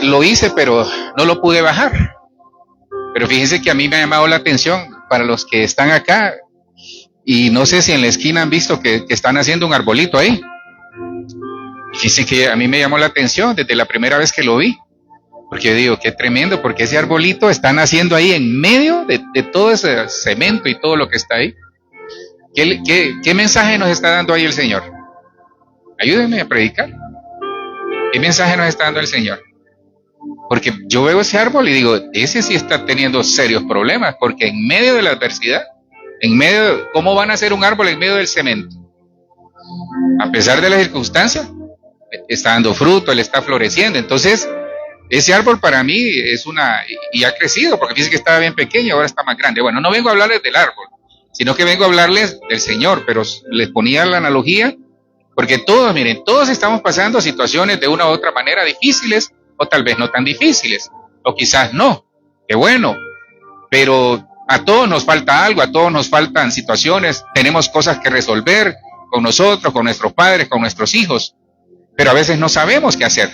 Lo hice, pero no lo pude bajar. Pero fíjense que a mí me ha llamado la atención, para los que están acá, y no sé si en la esquina han visto que están haciendo un arbolito ahí. Fíjense que a mí me llamó la atención desde la primera vez que lo vi, porque yo digo, qué tremendo, porque ese arbolito están haciendo ahí en medio de todo ese cemento y todo lo que está ahí. ¿Qué mensaje nos está dando ahí el Señor? Ayúdenme a predicar. ¿Qué mensaje nos está dando el Señor? Porque yo veo ese árbol y digo, ese sí está teniendo serios problemas, porque en medio de la adversidad, ¿cómo van a hacer un árbol en medio del cemento? A pesar de las circunstancias, está dando fruto, él está floreciendo. Entonces, ese árbol para mí y ha crecido, porque fíjense que estaba bien pequeño, ahora está más grande. Bueno, no vengo a hablarles del árbol, sino que vengo a hablarles del Señor, pero les ponía la analogía, porque todos estamos pasando situaciones de una u otra manera difíciles, o tal vez no tan difíciles, o quizás no, qué bueno, pero a todos nos falta algo, a todos nos faltan situaciones, tenemos cosas que resolver con nosotros, con nuestros padres, con nuestros hijos, pero a veces no sabemos qué hacer.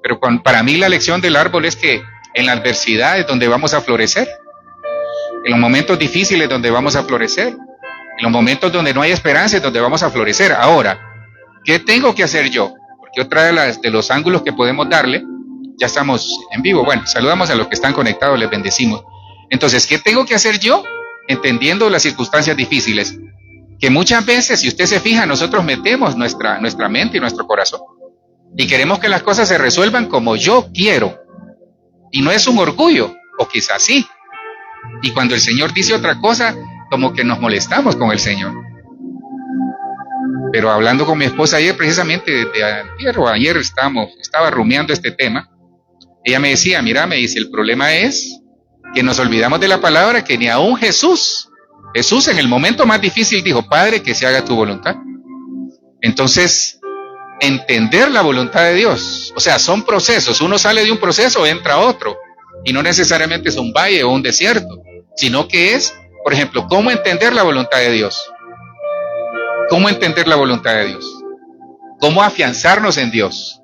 Pero para mí la lección del árbol es que en la adversidad es donde vamos a florecer, en los momentos difíciles donde vamos a florecer, en los momentos donde no hay esperanza es donde vamos a florecer. Ahora, ¿qué tengo que hacer yo? Porque otra de los ángulos que podemos darle, ya estamos en vivo, bueno, saludamos a los que están conectados, les bendecimos. Entonces, ¿qué tengo que hacer yo? Entendiendo las circunstancias difíciles, que muchas veces, si usted se fija, nosotros metemos nuestra mente y nuestro corazón, y queremos que las cosas se resuelvan como yo quiero, y no es un orgullo, o quizás sí, y cuando el Señor dice otra cosa, como que nos molestamos con el Señor. Pero hablando con mi esposa ayer, precisamente ayer estaba rumiando este tema, ella me decía, mira, me dice, el problema es que nos olvidamos de la palabra, que ni aún Jesús en el momento más difícil dijo, Padre, que se haga tu voluntad. Entonces, entender la voluntad de Dios, o sea, son procesos, uno sale de un proceso, entra a otro, y no necesariamente es un valle o un desierto, sino que es, por ejemplo, cómo entender la voluntad de Dios. ¿Cómo entender la voluntad de Dios? ¿Cómo afianzarnos en Dios?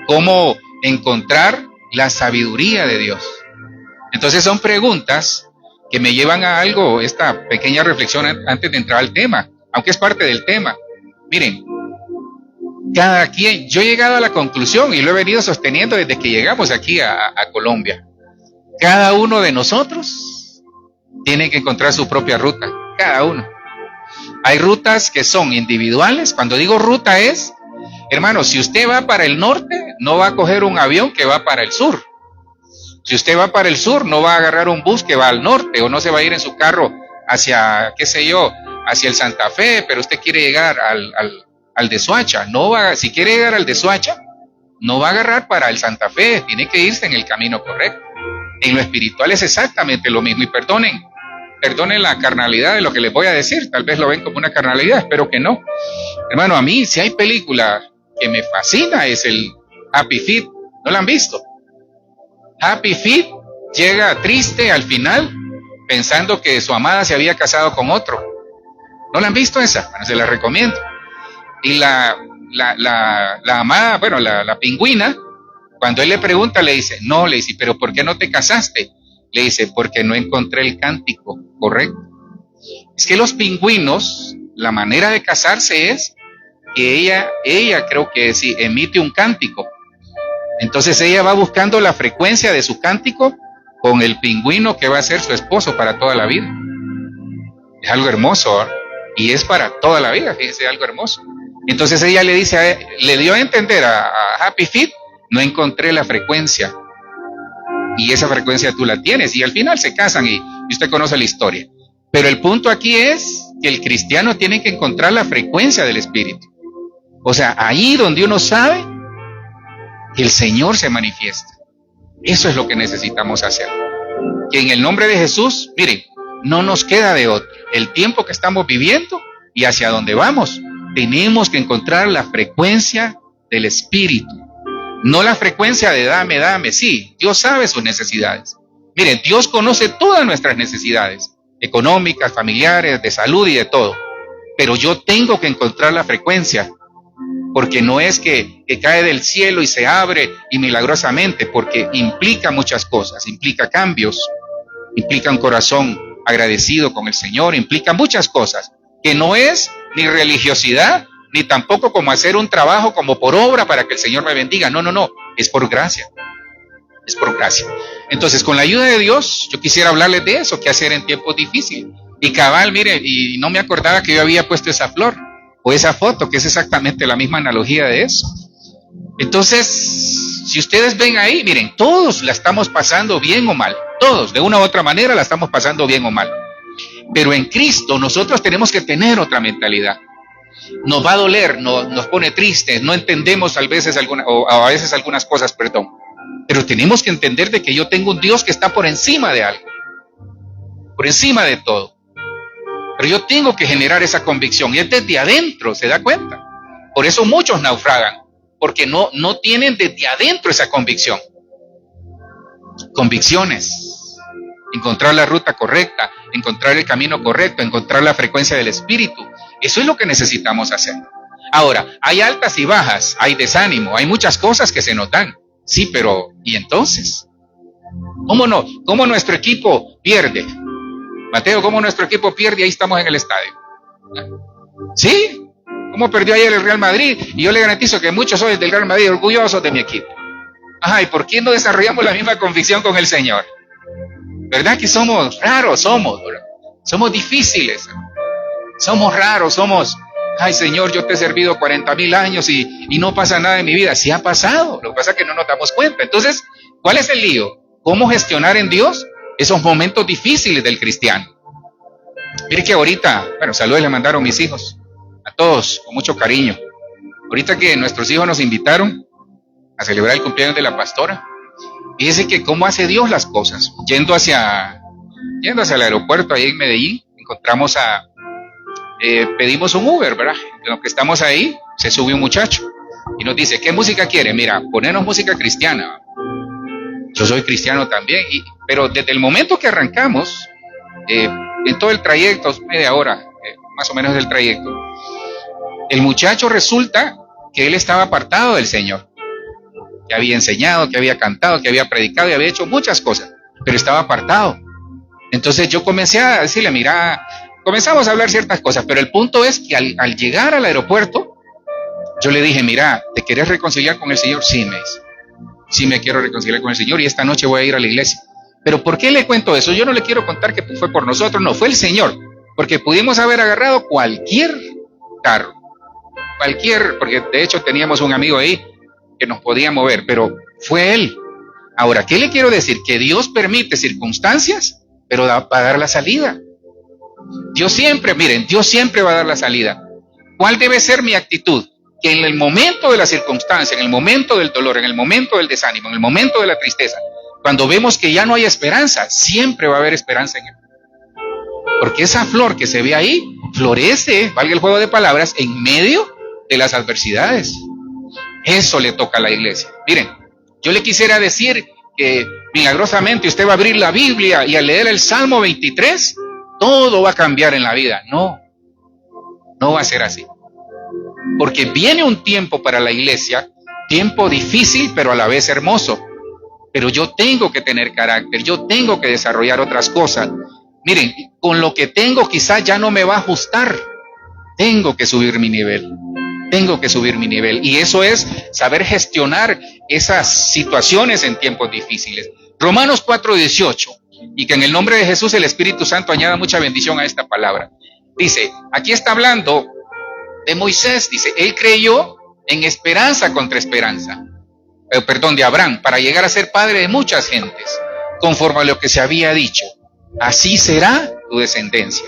¿Cómo encontrar la sabiduría de Dios? Entonces son preguntas que me llevan a algo, esta pequeña reflexión antes de entrar al tema, aunque es parte del tema. Miren, cada quien, yo he llegado a la conclusión y lo he venido sosteniendo desde que llegamos aquí a Colombia. Cada uno de nosotros tiene que encontrar su propia ruta, cada uno. Hay rutas que son individuales. Cuando digo ruta es, hermano, si usted va para el norte, no va a coger un avión que va para el sur. Si usted va para el sur, no va a agarrar un bus que va al norte, o no se va a ir en su carro hacia, qué sé yo, hacia el Santa Fe, pero usted quiere llegar al de Soacha. No va, si quiere llegar al de Soacha, no va a agarrar para el Santa Fe, tiene que irse en el camino correcto. En lo espiritual es exactamente lo mismo, y perdonen la carnalidad de lo que les voy a decir, tal vez lo ven como una carnalidad, espero que no. Hermano, a mí, si hay película que me fascina, es el Happy Feet, ¿no la han visto? Happy Feet llega triste al final, pensando que su amada se había casado con otro. ¿No la han visto esa? Bueno, se la recomiendo. Y la amada, bueno, la pingüina, cuando él le pregunta, le dice, pero ¿por qué no te casaste? Le dice, porque no encontré el cántico correcto. Es que los pingüinos, la manera de casarse es que ella creo que sí, emite un cántico. Entonces ella va buscando la frecuencia de su cántico con el pingüino que va a ser su esposo para toda la vida. Es algo hermoso, ¿eh? Y es para toda la vida, fíjense, algo hermoso. Entonces ella le dice, le dio a entender a Happy Feet, no encontré la frecuencia. Y esa frecuencia tú la tienes, y al final se casan y usted conoce la historia. Pero el punto aquí es que el cristiano tiene que encontrar la frecuencia del Espíritu. O sea, ahí donde uno sabe que el Señor se manifiesta. Eso es lo que necesitamos hacer. Que en el nombre de Jesús, miren, no nos queda de otro. El tiempo que estamos viviendo y hacia dónde vamos, tenemos que encontrar la frecuencia del Espíritu. No la frecuencia de dame, sí, Dios sabe sus necesidades. Miren, Dios conoce todas nuestras necesidades, económicas, familiares, de salud y de todo. Pero yo tengo que encontrar la frecuencia porque no es que cae del cielo y se abre y milagrosamente, porque implica muchas cosas, implica cambios, implica un corazón agradecido con el Señor, implica muchas cosas, que no es ni religiosidad, ni tampoco como hacer un trabajo como por obra para que el Señor me bendiga. No, no, no, es por gracia. Es por gracia. Entonces, con la ayuda de Dios, yo quisiera hablarles de eso, qué hacer en tiempos difíciles. Y cabal, mire, y no me acordaba que yo había puesto esa flor o esa foto, que es exactamente la misma analogía de eso. Entonces, si ustedes ven ahí, miren, todos la estamos pasando bien o mal. Todos, de una u otra manera, la estamos pasando bien o mal. Pero en Cristo nosotros tenemos que tener otra mentalidad. Nos va a doler, nos pone tristes, no entendemos a veces algunas cosas, perdón. Pero tenemos que entender de que yo tengo un Dios que está por encima de algo, por encima de todo. Pero yo tengo que generar esa convicción, y es desde adentro, ¿se da cuenta? Por eso muchos naufragan, porque no tienen desde adentro esa convicción. Convicciones, encontrar la ruta correcta, encontrar el camino correcto, encontrar la frecuencia del espíritu. Eso es lo que necesitamos hacer. Ahora, hay altas y bajas, hay desánimo, hay muchas cosas que se nos dan. Sí, pero ¿y entonces? ¿Cómo no? ¿Cómo nuestro equipo pierde? Mateo, ¿cómo nuestro equipo pierde? Ahí estamos en el estadio. ¿Sí? ¿Cómo perdió ayer el Real Madrid? Y yo le garantizo que muchos hoy del Real Madrid orgullosos de mi equipo. Ajá, ¿y por qué no desarrollamos la misma convicción con el Señor? ¿Verdad que somos raros? Somos difíciles. Somos raros, ay Señor, yo te he servido 40,000 años y no pasa nada en mi vida. Sí ha pasado, lo que pasa es que no nos damos cuenta. Entonces, ¿cuál es el lío? ¿Cómo gestionar en Dios esos momentos difíciles del cristiano? Mire que ahorita, saludos le mandaron mis hijos, a todos, con mucho cariño. Ahorita que nuestros hijos nos invitaron a celebrar el cumpleaños de la pastora, fíjese que cómo hace Dios las cosas. Yendo hacia el aeropuerto ahí en Medellín, encontramos pedimos un Uber, ¿verdad? En lo que estamos ahí, se sube un muchacho y nos dice, ¿qué música quiere? Mira, ponernos música cristiana. Yo soy cristiano también, pero desde el momento que arrancamos, en todo el trayecto, media hora, más o menos del trayecto, el muchacho resulta que él estaba apartado del Señor, que había enseñado, que había cantado, que había predicado y había hecho muchas cosas, pero estaba apartado. Entonces yo comencé a decirle, mira, comenzamos a hablar ciertas cosas, pero el punto es que al llegar al aeropuerto, yo le dije, mira, ¿te querés reconciliar con el Señor? Sí, me dice. Sí, me quiero reconciliar con el Señor y esta noche voy a ir a la iglesia. Pero ¿por qué le cuento eso? Yo no le quiero contar que fue por nosotros, no, fue el Señor. Porque pudimos haber agarrado cualquier carro, porque de hecho teníamos un amigo ahí que nos podía mover, pero fue Él. Ahora, ¿qué le quiero decir? Que Dios permite circunstancias, pero va a dar la salida. Dios siempre va a dar la salida. ¿Cuál debe ser mi actitud? Que en el momento de la circunstancia, en el momento del dolor, en el momento del desánimo, en el momento de la tristeza, cuando vemos que ya no hay esperanza, siempre va a haber esperanza en Él. Porque esa flor que se ve ahí, florece, valga el juego de palabras, en medio de las adversidades. Eso le toca a la iglesia. Miren, yo le quisiera decir que milagrosamente usted va a abrir la Biblia y al leer el Salmo 23, todo va a cambiar en la vida. No va a ser así. Porque viene un tiempo para la iglesia, tiempo difícil, pero a la vez hermoso. Pero yo tengo que tener carácter, yo tengo que desarrollar otras cosas. Miren, con lo que tengo quizás ya no me va a ajustar. Tengo que subir mi nivel. Y eso es saber gestionar esas situaciones en tiempos difíciles. Romanos 4:18. Y que en el nombre de Jesús el Espíritu Santo añada mucha bendición a esta palabra. Dice, aquí está hablando de Moisés, dice, él creyó en esperanza contra esperanza. De Abraham, para llegar a ser padre de muchas gentes, conforme a lo que se había dicho. Así será tu descendencia.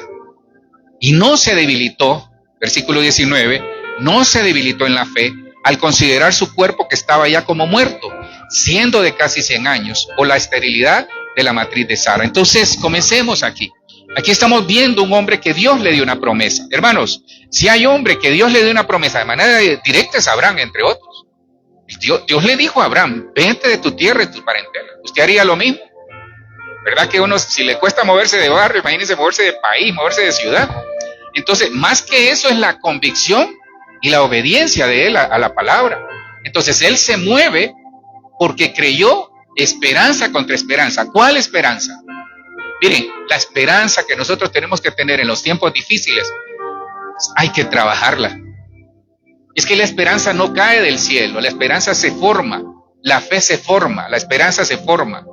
Y no se debilitó, versículo 19, no se debilitó en la fe al considerar su cuerpo que estaba ya como muerto, siendo de casi 100 años, o la esterilidad de la matriz de Sara. Entonces, comencemos aquí. Aquí estamos viendo un hombre que Dios le dio una promesa. Hermanos, si hay hombre que Dios le dio una promesa de manera directa es Abraham, entre otros. Dios le dijo a Abraham, vete de tu tierra y tu parentela. ¿Usted haría lo mismo? ¿Verdad que uno, si le cuesta moverse de barrio, imagínense moverse de país, moverse de ciudad? Entonces, más que eso es la convicción y la obediencia de él a la palabra. Entonces él se mueve porque creyó esperanza contra esperanza. ¿Cuál esperanza? Miren, la esperanza que nosotros tenemos que tener en los tiempos difíciles, hay que trabajarla. Es que la esperanza no cae del cielo, la esperanza se forma, la fe se forma, la esperanza se forma.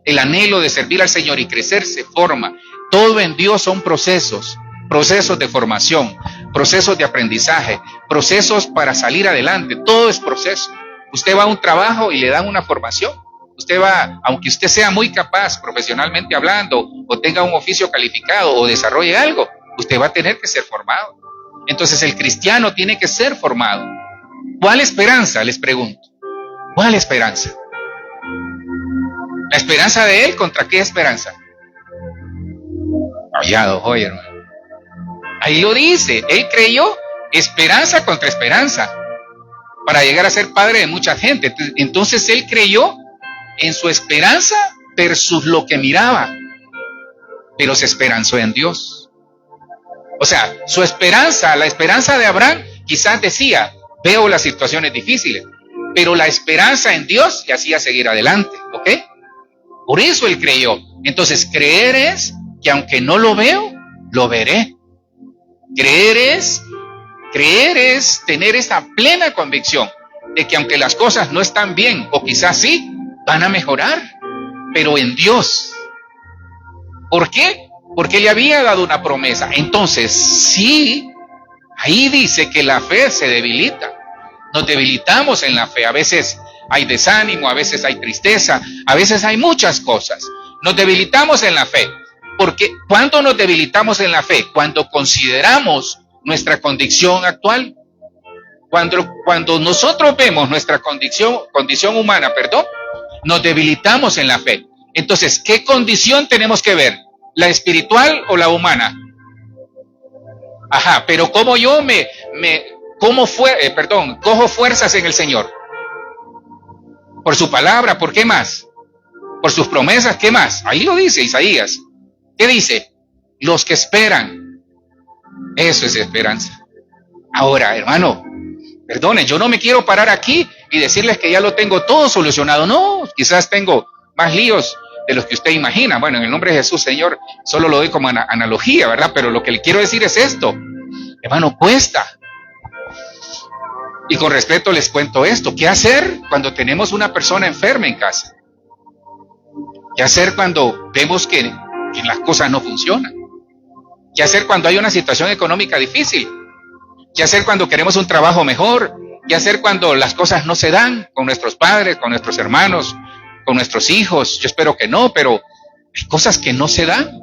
El anhelo de servir al Señor y crecer se forma. Todo en Dios son procesos, procesos de formación, procesos de aprendizaje, procesos para salir adelante. Todo es proceso. Usted va a un trabajo y le dan una formación. Usted va, aunque usted sea muy capaz profesionalmente hablando, o tenga un oficio calificado, o desarrolle algo, usted va a tener que ser formado. Entonces el cristiano tiene que ser formado. ¿Cuál esperanza? Les pregunto. ¿Cuál esperanza? ¿La esperanza de él contra qué esperanza? Callado, oye, hermano. Ahí lo dice, él creyó esperanza contra esperanza para llegar a ser padre de mucha gente. Entonces él creyó en su esperanza versus lo que miraba, pero se esperanzó en Dios. O sea, su esperanza, la esperanza de Abraham, quizás decía, veo las situaciones difíciles, pero la esperanza en Dios le hacía seguir adelante, ¿ok? Por eso él creyó. Entonces, creer es que aunque no lo veo, lo veré. Creer es tener esa plena convicción de que aunque las cosas no están bien, o quizás sí, van a mejorar, pero en Dios. ¿Por qué? Porque le había dado una promesa. Entonces, sí, ahí dice que la fe se debilita. Nos debilitamos en la fe. A veces hay desánimo, a veces hay tristeza, a veces hay muchas cosas. Nos debilitamos en la fe. Porque ¿cuándo nos debilitamos en la fe? Cuando consideramos nuestra condición actual. Cuando nosotros vemos nuestra condición humana, nos debilitamos en la fe. Entonces, ¿qué condición tenemos que ver? ¿La espiritual o la humana? Ajá, pero ¿cómo yo cojo fuerzas en el Señor? Por su palabra, ¿por qué más? Por sus promesas, ¿qué más? Ahí lo dice Isaías. ¿Qué dice? Los que esperan. Eso es esperanza. Ahora, hermano, perdone, yo no me quiero parar aquí y decirles que ya lo tengo todo solucionado. No, quizás tengo más líos de los que usted imagina. Bueno, en el nombre de Jesús, Señor, solo lo doy como analogía, ¿verdad? Pero lo que le quiero decir es esto. Hermano, cuesta. Y con respeto les cuento esto. ¿Qué hacer cuando tenemos una persona enferma en casa? ¿Qué hacer cuando vemos que las cosas no funcionan? ¿Qué hacer cuando hay una situación económica difícil? ¿Qué hacer cuando queremos un trabajo mejor? ¿Qué hacer cuando las cosas no se dan con nuestros padres, con nuestros hermanos, con nuestros hijos? Yo espero que no, pero hay cosas que no se dan.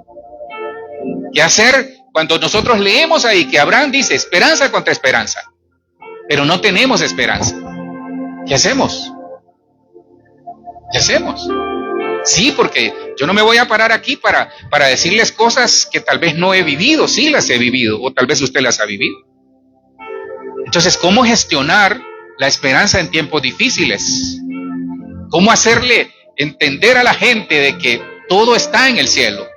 ¿Qué hacer cuando nosotros leemos ahí que Abraham dice esperanza contra esperanza, pero no tenemos esperanza? ¿Qué hacemos? ¿Qué hacemos? Sí, porque yo no me voy a parar aquí para decirles cosas que tal vez no he vivido. Sí las he vivido, o tal vez usted las ha vivido. Entonces, ¿cómo gestionar la esperanza en tiempos difíciles? ¿Cómo hacerle entender a la gente de que todo está en el cielo?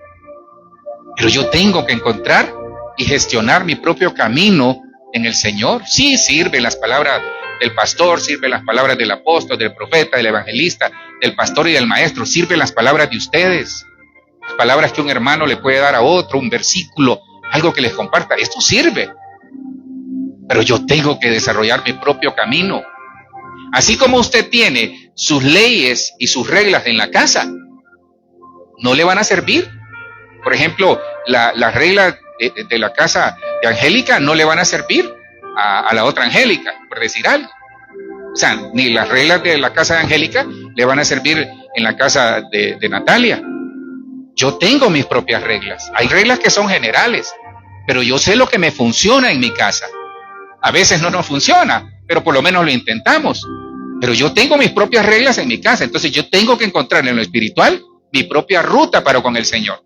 Pero yo tengo que encontrar y gestionar mi propio camino en el Señor. Sí, sirven las palabras del pastor, sirven las palabras del apóstol, del profeta, del evangelista, del pastor y del maestro, sirven las palabras de ustedes, las palabras que un hermano le puede dar a otro, un versículo, algo que les comparta. Esto sirve. Pero yo tengo que desarrollar mi propio camino. Así como usted tiene sus leyes y sus reglas en la casa, no le van a servir. Por ejemplo, las reglas de la casa de Angélica no le van a servir a la otra Angélica, por decir algo. O sea, ni las reglas de la casa de Angélica le van a servir en la casa de Natalia. Yo tengo mis propias reglas. Hay reglas que son generales, pero yo sé lo que me funciona en mi casa. A veces no nos funciona, pero por lo menos lo intentamos. Pero yo tengo mis propias reglas en mi casa, entonces yo tengo que encontrar en lo espiritual mi propia ruta para con el Señor.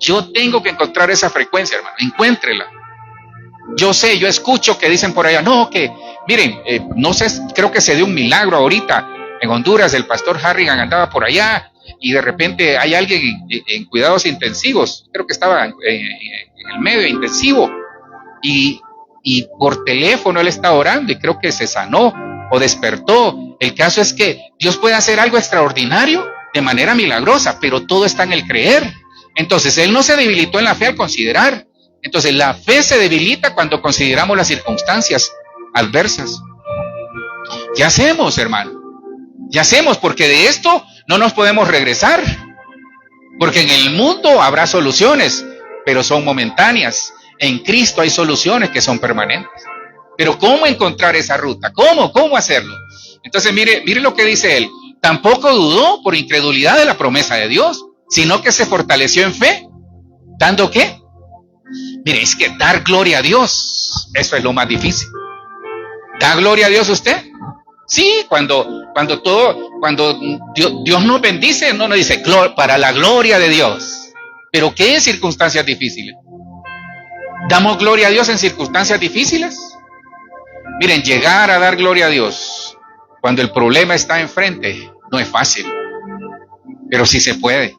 Yo tengo que encontrar esa frecuencia, hermano, encuéntrela. Yo sé, yo escucho que dicen por allá, no, que, miren, no sé, creo que se dio un milagro ahorita en Honduras, el pastor Harrigan andaba por allá y de repente hay alguien en cuidados intensivos, creo que estaba en el medio intensivo, y y por teléfono él está orando y creo que se sanó o despertó. El caso es que Dios puede hacer algo extraordinario de manera milagrosa, pero todo está en el creer. Entonces él no se debilitó en la fe al considerar. Entonces la fe se debilita cuando consideramos las circunstancias adversas. ¿Qué hacemos, hermano? ¿Qué hacemos? Porque de esto no nos podemos regresar. Porque en el mundo habrá soluciones, pero son momentáneas. En Cristo hay soluciones que son permanentes. Pero ¿cómo encontrar esa ruta? ¿Cómo hacerlo? Entonces mire lo que dice él. Tampoco dudó por incredulidad de la promesa de Dios, sino que se fortaleció en fe. ¿Dando qué? Mire, es que dar gloria a Dios, eso es lo más difícil. ¿Da gloria a Dios usted? Sí, cuando Dios nos bendice, no nos dice para la gloria de Dios. Pero ¿qué es circunstancias difíciles? ¿Damos gloria a Dios en circunstancias difíciles? Miren, llegar a dar gloria a Dios cuando el problema está enfrente no es fácil, pero sí se puede.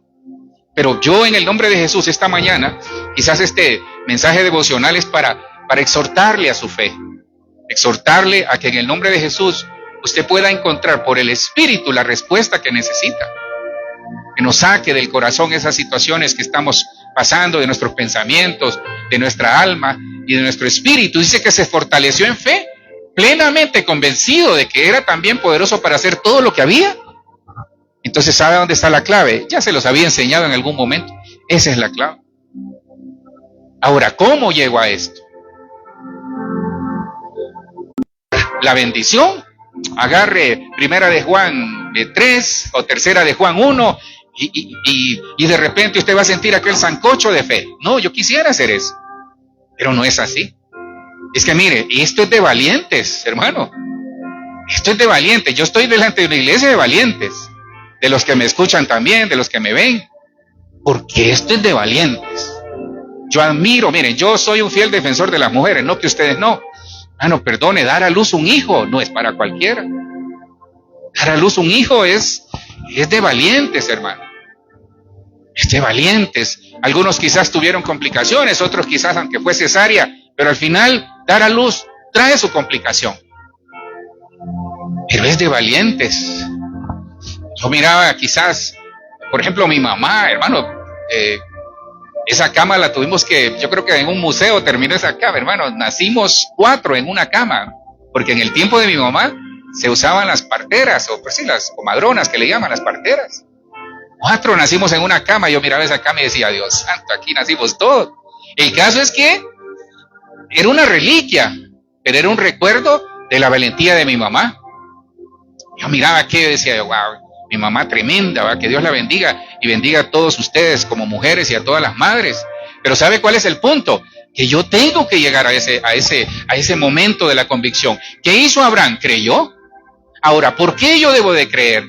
Pero yo, en el nombre de Jesús, esta mañana, quizás este mensaje devocional es para exhortarle a su fe, exhortarle a que en el nombre de Jesús usted pueda encontrar por el Espíritu la respuesta que necesita, que nos saque del corazón esas situaciones que estamos pasando, de nuestros pensamientos, de nuestra alma y de nuestro espíritu. Dice que se fortaleció en fe, plenamente convencido de que era también poderoso para hacer todo lo que había. Entonces, ¿sabe dónde está la clave? Ya se los había enseñado en algún momento. Esa es la clave. Ahora, ¿cómo llego a esto? La bendición. Agarre primera de Juan 3 o tercera de Juan 1 y de repente usted va a sentir aquel sancocho de fe. No, yo quisiera hacer eso, pero no es así. Es que mire, esto es de valientes, hermano. Esto es de valientes. Yo estoy delante de una iglesia de valientes, de los que me escuchan también, de los que me ven, porque esto es de valientes. Yo admiro, miren, yo soy un fiel defensor de las mujeres, no que ustedes no. No, perdone, dar a luz un hijo no es para cualquiera. Dar a luz un hijo es de valientes, hermano. Es de valientes. Algunos quizás tuvieron complicaciones, otros quizás aunque fue cesárea, pero al final dar a luz trae su complicación. Pero es de valientes. Yo miraba quizás, por ejemplo, mi mamá, hermano, esa cama la tuvimos que, yo creo que en un museo terminó esa cama, hermano. Nacimos 4 en una cama, porque en el tiempo de mi mamá se usaban las parteras, o pues sí, las comadronas que le llaman las parteras. 4 nacimos en una cama. Yo miraba esa cama y decía, Dios santo, aquí nacimos todos. El caso es que era una reliquia, pero era un recuerdo de la valentía de mi mamá. Yo miraba aquello y decía, wow, mi mamá tremenda, ¿va? Que Dios la bendiga y bendiga a todos ustedes como mujeres y a todas las madres. Pero ¿sabe cuál es el punto? Que yo tengo que llegar a ese momento de la convicción. ¿Qué hizo Abraham? ¿Creyó? Ahora, ¿por qué yo debo de creer?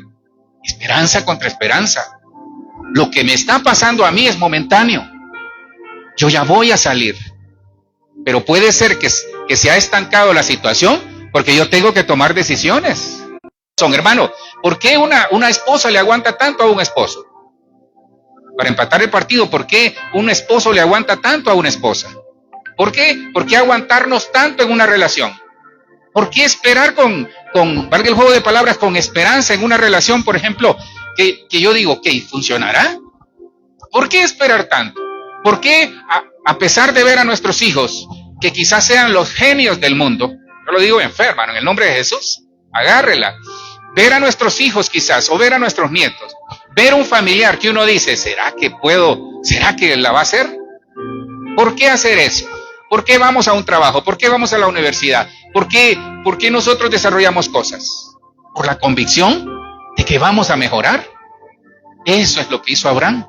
Esperanza contra esperanza. Lo que me está pasando a mí es momentáneo. Yo ya voy a salir. Pero puede ser que se ha estancado la situación porque yo tengo que tomar decisiones. Hermano, ¿por qué una esposa le aguanta tanto a un esposo? Para empatar el partido, ¿por qué un esposo le aguanta tanto a una esposa? ¿Por qué? ¿Por qué aguantarnos tanto en una relación? ¿Por qué esperar valga el juego de palabras, con esperanza en una relación, por ejemplo, que yo digo, ¿qué? ¿Funcionará? ¿Por qué esperar tanto? ¿Por qué, a pesar de ver a nuestros hijos, que quizás sean los genios del mundo, yo lo digo en fe, hermano, en el nombre de Jesús, agárrela, ver a nuestros hijos quizás, o ver a nuestros nietos, ver un familiar que uno dice, ¿será que la va a hacer? ¿Por qué hacer eso? ¿Por qué vamos a un trabajo? ¿Por qué vamos a la universidad? ¿Por qué nosotros desarrollamos cosas? ¿Por la convicción de que vamos a mejorar? Eso es lo que hizo Abraham.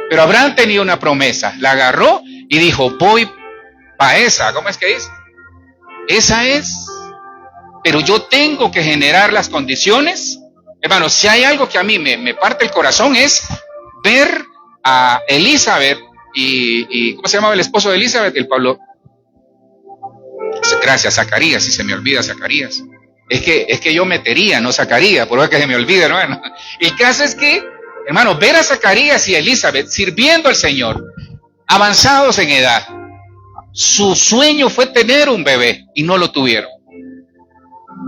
Pero Abraham tenía una promesa, la agarró y dijo, voy para esa. ¿Cómo es que dice? Esa es. Pero yo tengo que generar las condiciones. Hermano, si hay algo que a mí me parte el corazón es ver a Elizabeth y ¿cómo se llamaba el esposo de Elizabeth? El Pablo. Gracias, Zacarías, si se me olvida Zacarías. Es que yo metería, no Zacarías, por lo que se me olvida, hermano. El caso es que, hermano, ver a Zacarías y a Elizabeth sirviendo al Señor, avanzados en edad, Su sueño fue tener un bebé y no lo tuvieron.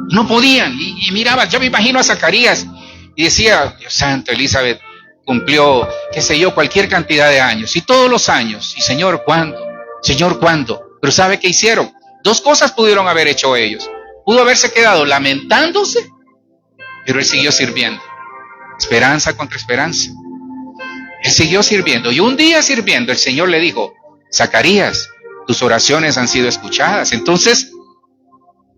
No podían. Y miraba, yo me imagino a Zacarías y decía, Dios santo, Elizabeth cumplió, qué sé yo, cualquier cantidad de años. Y todos los años. Y Señor, ¿cuándo? Señor, ¿cuándo? Pero ¿sabe qué hicieron? Dos cosas pudieron haber hecho ellos. Pudo haberse quedado lamentándose, pero él siguió sirviendo. Esperanza contra esperanza. Él siguió sirviendo. Y un día sirviendo, el Señor le dijo, Zacarías, tus oraciones han sido escuchadas. Entonces,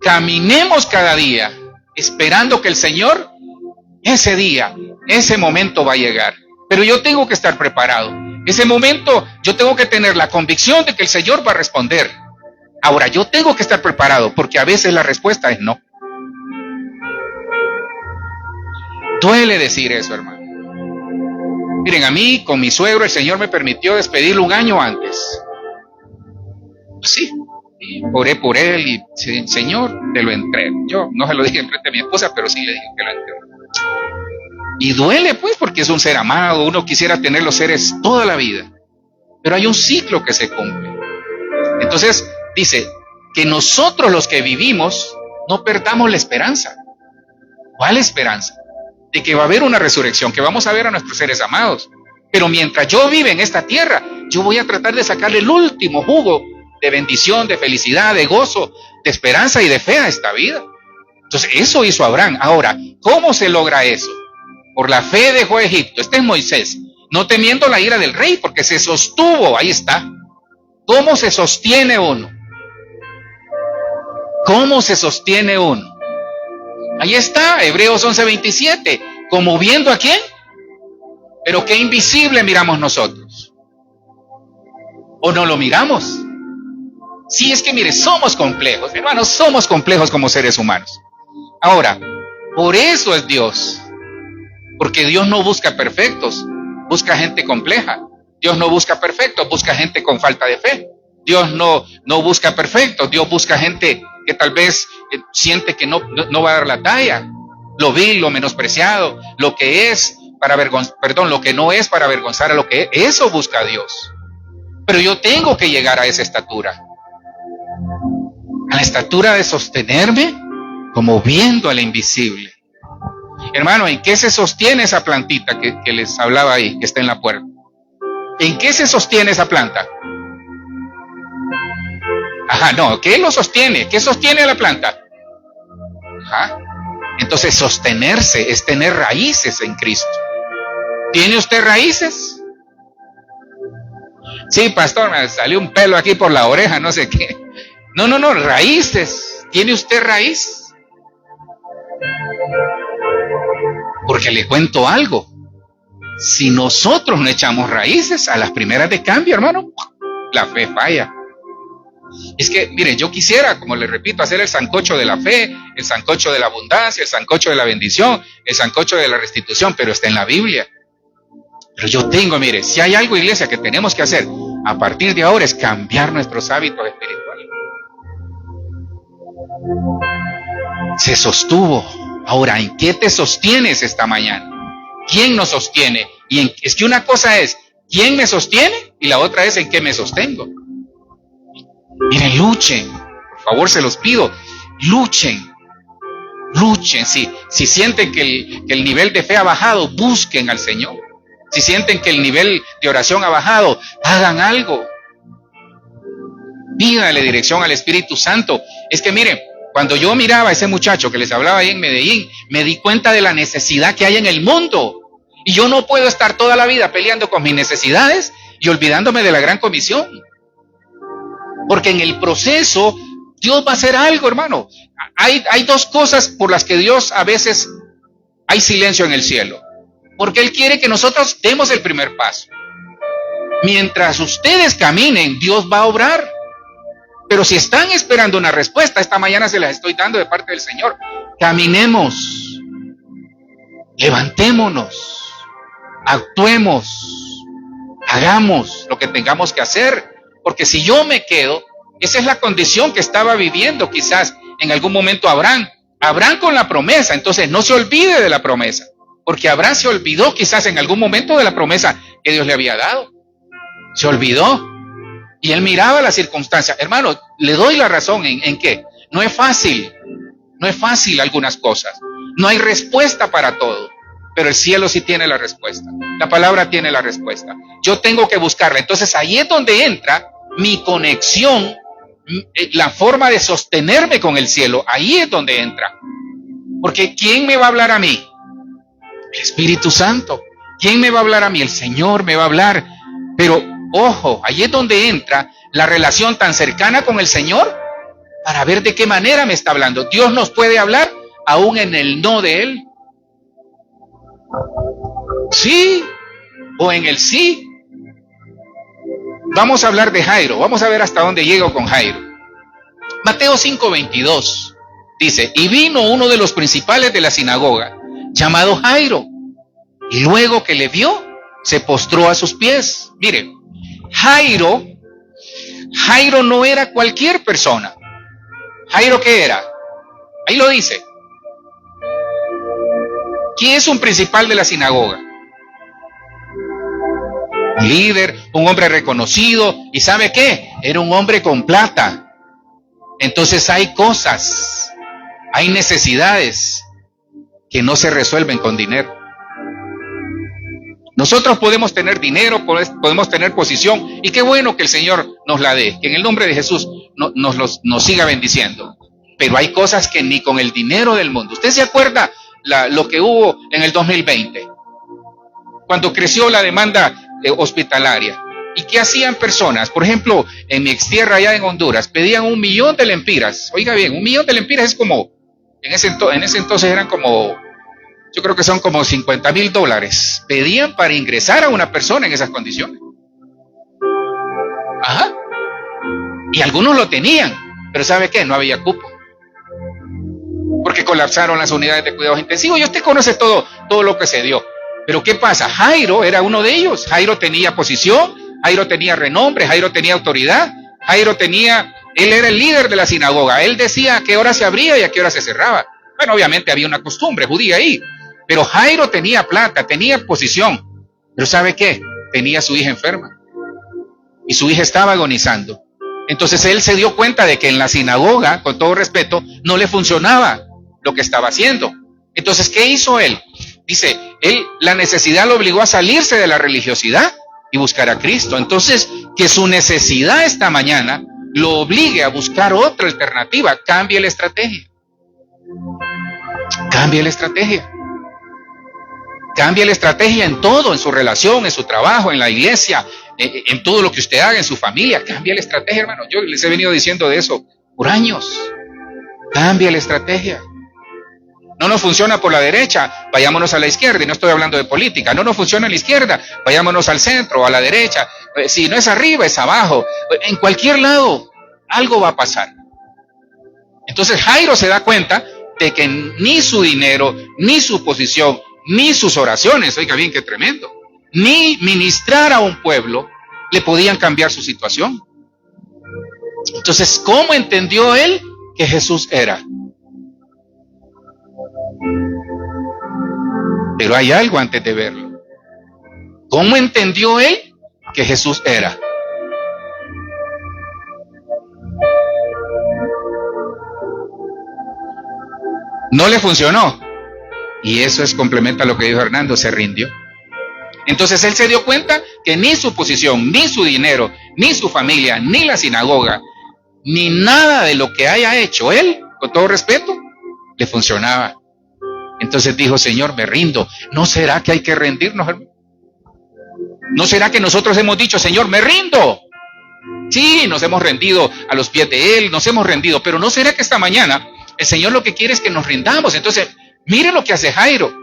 caminemos cada día esperando que el Señor, ese día, ese momento va a llegar. Pero yo tengo que estar preparado. Ese momento yo tengo que tener la convicción de que el Señor va a responder. Ahora, yo tengo que estar preparado porque a veces la respuesta es no. Duele decir eso, hermano. Miren, a mí, con mi suegro, el Señor me permitió despedirlo un año antes. Sí, y oré por él y, Señor, te lo entrego. Yo no se lo dije enfrente de mi esposa, pero sí le dije que lo entrego. Y duele, pues, porque es un ser amado. Uno quisiera tener los seres toda la vida. Pero hay un ciclo que se cumple. Entonces, dice que nosotros los que vivimos no perdamos la esperanza. ¿Cuál esperanza? De que va a haber una resurrección, que vamos a ver a nuestros seres amados. Pero mientras yo viva en esta tierra, yo voy a tratar de sacarle el último jugo de bendición, de felicidad, de gozo, de esperanza y de fe a esta vida. Entonces, eso hizo Abraham. Ahora, ¿cómo se logra eso? Por la fe dejó Egipto. Este es Moisés, no temiendo la ira del rey, porque se sostuvo. Ahí está. ¿Cómo se sostiene uno? ¿Cómo se sostiene uno? Ahí está, Hebreos 11:27. ¿Como viendo a quién? Pero qué invisible miramos nosotros. ¿O no lo miramos? Sí, es que mire, somos complejos, hermanos, somos complejos como seres humanos. Ahora, por eso es Dios. Porque Dios no busca perfectos, busca gente compleja. Dios no busca perfectos, busca gente con falta de fe. Dios no busca perfectos, Dios busca gente que tal vez siente que no va a dar la talla. Lo vil, lo menospreciado, lo que es para lo que no es para avergonzar a lo que es. Eso busca Dios. Pero yo tengo que llegar a esa estatura. A la estatura de sostenerme como viendo al invisible. Hermano, ¿en qué se sostiene esa plantita que les hablaba ahí, que está en la puerta? ¿En qué se sostiene esa planta? Ajá, no, ¿qué lo sostiene? ¿Qué sostiene la planta? Ajá. Entonces, sostenerse es tener raíces en Cristo. ¿Tiene usted raíces? Sí, pastor, me salió un pelo aquí por la oreja, no sé qué. No, raíces. ¿Tiene usted raíz? Porque le cuento algo. Si nosotros no echamos raíces a las primeras de cambio, hermano, la fe falla. Es que, miren, yo quisiera, como les repito, hacer el sancocho de la fe, el sancocho de la abundancia, el sancocho de la bendición, el sancocho de la restitución, pero está en la Biblia. Pero yo tengo, mire, si hay algo, iglesia, que tenemos que hacer a partir de ahora es cambiar nuestros hábitos espirituales. Se sostuvo. Ahora, ¿en qué te sostienes esta mañana? ¿Quién nos sostiene? Es que una cosa es ¿quién me sostiene? Y la otra es ¿en qué me sostengo? Miren, luchen, por favor, se los pido, luchen, si sienten que el nivel de fe ha bajado, busquen al Señor. Si sienten que el nivel de oración ha bajado, hagan algo. Pídale dirección al Espíritu Santo. Es que miren, cuando yo miraba a ese muchacho que les hablaba ahí en Medellín, me di cuenta de la necesidad que hay en el mundo. Y yo no puedo estar toda la vida peleando con mis necesidades y olvidándome de la gran comisión. Porque en el proceso, Dios va a hacer algo, hermano. Hay dos cosas por las que Dios a veces hay silencio en el cielo. Porque Él quiere que nosotros demos el primer paso. Mientras ustedes caminen, Dios va a obrar. Pero si están esperando una respuesta, esta mañana se las estoy dando de parte del Señor. Caminemos. Levantémonos. Actuemos. Hagamos lo que tengamos que hacer. Porque si yo me quedo, esa es la condición que estaba viviendo quizás en algún momento Abraham. Abraham con la promesa, entonces no se olvide de la promesa. Porque Abraham se olvidó quizás en algún momento de la promesa que Dios le había dado. Se olvidó. Y él miraba las circunstancias. Hermano, le doy la razón en qué. No es fácil algunas cosas. No hay respuesta para todo. Pero el cielo sí tiene la respuesta. La palabra tiene la respuesta. Yo tengo que buscarla. Entonces ahí es donde entra mi conexión, la forma de sostenerme con el cielo. Ahí es donde entra. Porque ¿quién me va a hablar a mí? El Espíritu Santo. ¿Quién me va a hablar a mí? El Señor me va a hablar. Pero ojo, ahí es donde entra la relación tan cercana con el Señor para ver de qué manera me está hablando. Dios nos puede hablar aún en el no de Él. Sí o en el sí. Vamos a hablar de Jairo. Vamos a ver hasta dónde llego con Jairo. Mateo 5:22 dice, y vino uno de los principales de la sinagoga, llamado Jairo, y luego que le vio, se postró a sus pies. Miren, Jairo no era cualquier persona. ¿Jairo qué era? Ahí lo dice. ¿Quién es un principal de la sinagoga? Un líder, un hombre reconocido. ¿Y sabe qué? Era un hombre con plata. Entonces hay cosas, hay necesidades que no se resuelven con dinero. Nosotros podemos tener dinero, podemos tener posición, y qué bueno que el Señor nos la dé, que en el nombre de Jesús nos siga bendiciendo. Pero hay cosas que ni con el dinero del mundo. ¿Usted se acuerda lo que hubo en el 2020? Cuando creció la demanda hospitalaria. ¿Y qué hacían personas? Por ejemplo, en mi extierra allá en Honduras, pedían 1 millón de lempiras. Oiga bien, 1 millón de lempiras es como, en ese entonces eran como, yo creo que son como $50,000. Pedían para ingresar a una persona en esas condiciones. Ajá. Y algunos lo tenían, pero ¿sabe qué? No había cupo. Porque colapsaron las unidades de cuidados intensivos. Y usted conoce todo lo que se dio. Pero ¿qué pasa? Jairo era uno de ellos. Jairo tenía posición, Jairo tenía renombre, Jairo tenía autoridad, él era el líder de la sinagoga. Él decía a qué hora se abría y a qué hora se cerraba. Bueno, obviamente había una costumbre judía ahí. Pero Jairo tenía plata, tenía posición. Pero ¿sabe qué? Tenía a su hija enferma. Y su hija estaba agonizando. Entonces él se dio cuenta de que en la sinagoga, con todo respeto, no le funcionaba lo que estaba haciendo. Entonces, ¿qué hizo él? Dice, la necesidad lo obligó a salirse de la religiosidad y buscar a Cristo. Entonces, que su necesidad esta mañana lo obligue a buscar otra alternativa. Cambie la estrategia. Cambie la estrategia. Cambie la estrategia en todo, en su relación, en su trabajo, en la iglesia, en todo lo que usted haga, en su familia. Cambie la estrategia, hermano. Yo les he venido diciendo de eso por años. Cambie la estrategia. No nos funciona por la derecha, vayámonos a la izquierda, y no estoy hablando de política. No nos funciona en la izquierda, vayámonos al centro, a la derecha. Si no es arriba, es abajo. En cualquier lado, algo va a pasar. Entonces Jairo se da cuenta de que ni su dinero, ni su posición, ni sus oraciones, oiga bien, qué tremendo, ni ministrar a un pueblo le podían cambiar su situación. Entonces, ¿cómo entendió él que Jesús era? Pero hay algo antes de verlo. ¿Cómo entendió él que Jesús era? No le funcionó. Y eso es complementa lo que dijo Hernando, se rindió. Entonces él se dio cuenta que ni su posición, ni su dinero, ni su familia, ni la sinagoga, ni nada de lo que haya hecho él, con todo respeto, le funcionaba. Entonces dijo, Señor, me rindo. ¿No será que hay que rendirnos, hermano? ¿No será que nosotros hemos dicho, Señor, me rindo? Sí, nos hemos rendido a los pies de Él, nos hemos rendido, pero ¿no será que esta mañana el Señor lo que quiere es que nos rindamos? Entonces, mire lo que hace Jairo.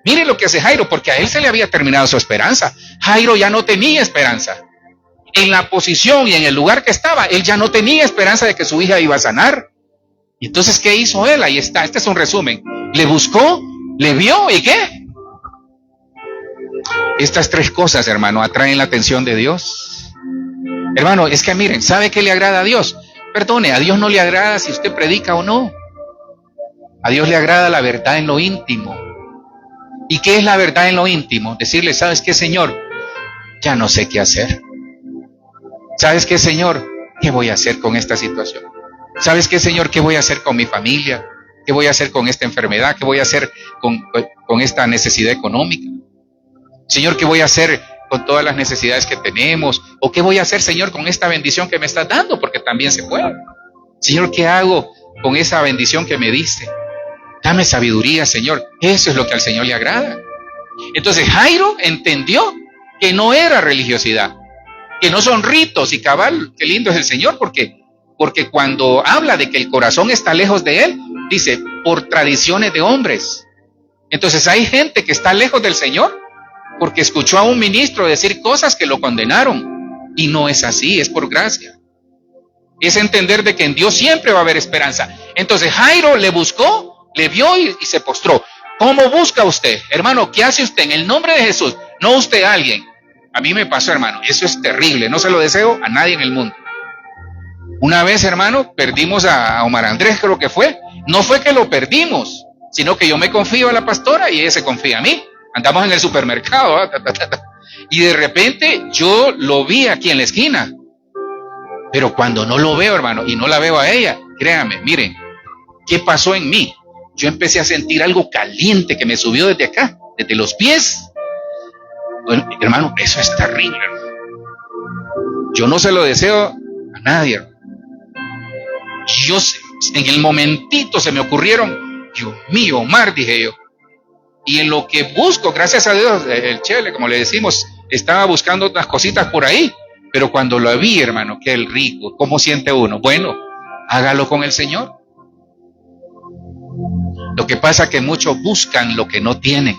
Mire lo que hace Jairo, porque a él se le había terminado su esperanza. Jairo ya no tenía esperanza. En la posición y en el lugar que estaba, él ya no tenía esperanza de que su hija iba a sanar. Y entonces, ¿qué hizo él? Ahí está, este es un resumen. Le buscó, le vio, ¿y qué? Estas 3 cosas, hermano, atraen la atención de Dios. Hermano, es que miren, ¿sabe qué le agrada a Dios? Perdone, a Dios no le agrada si usted predica o no. A Dios le agrada la verdad en lo íntimo. ¿Y qué es la verdad en lo íntimo? Decirle, ¿sabes qué, Señor? Ya no sé qué hacer. ¿Sabes qué, Señor? ¿Qué voy a hacer con esta situación? ¿Sabes qué, Señor? ¿Qué voy a hacer con mi familia? ¿Qué voy a hacer con esta enfermedad? ¿Qué voy a hacer con esta necesidad económica? Señor, ¿qué voy a hacer con todas las necesidades que tenemos? ¿O qué voy a hacer, Señor, con esta bendición que me estás dando? Porque también se puede. Señor, ¿qué hago con esa bendición que me diste? Dame sabiduría, Señor. Eso es lo que al Señor le agrada. Entonces Jairo entendió que no era religiosidad, que no son ritos y cabal, qué lindo es el Señor, porque cuando habla de que el corazón está lejos de Él, dice, por tradiciones de hombres. Entonces hay gente que está lejos del Señor porque escuchó a un ministro decir cosas que lo condenaron. Y no es así, es por gracia. Es entender de que en Dios siempre va a haber esperanza. Entonces Jairo le buscó, le vio y se postró. ¿Cómo busca usted? Hermano, ¿qué hace usted en el nombre de Jesús? No usted a alguien. A mí me pasó, hermano, eso es terrible, no se lo deseo a nadie en el mundo. Una vez, hermano, perdimos a Omar Andrés, creo que fue. No fue que lo perdimos, sino que yo me confío a la pastora y ella se confía a mí. Andamos en el supermercado, y de repente yo lo vi aquí en la esquina. Pero cuando no lo veo, hermano, y no la veo a ella, créanme, miren, ¿qué pasó en mí? Yo empecé a sentir algo caliente que me subió desde acá, desde los pies. Bueno, hermano, eso es terrible, hermano. Yo no se lo deseo a nadie, hermano. Yo en el momentito se me ocurrieron, Dios mío, Omar, dije yo. Y en lo que busco, gracias a Dios, el chele, como le decimos, estaba buscando otras cositas por ahí. Pero cuando lo vi, hermano, que el rico, ¿cómo siente uno? Bueno, hágalo con el Señor. Lo que pasa es que muchos buscan lo que no tienen.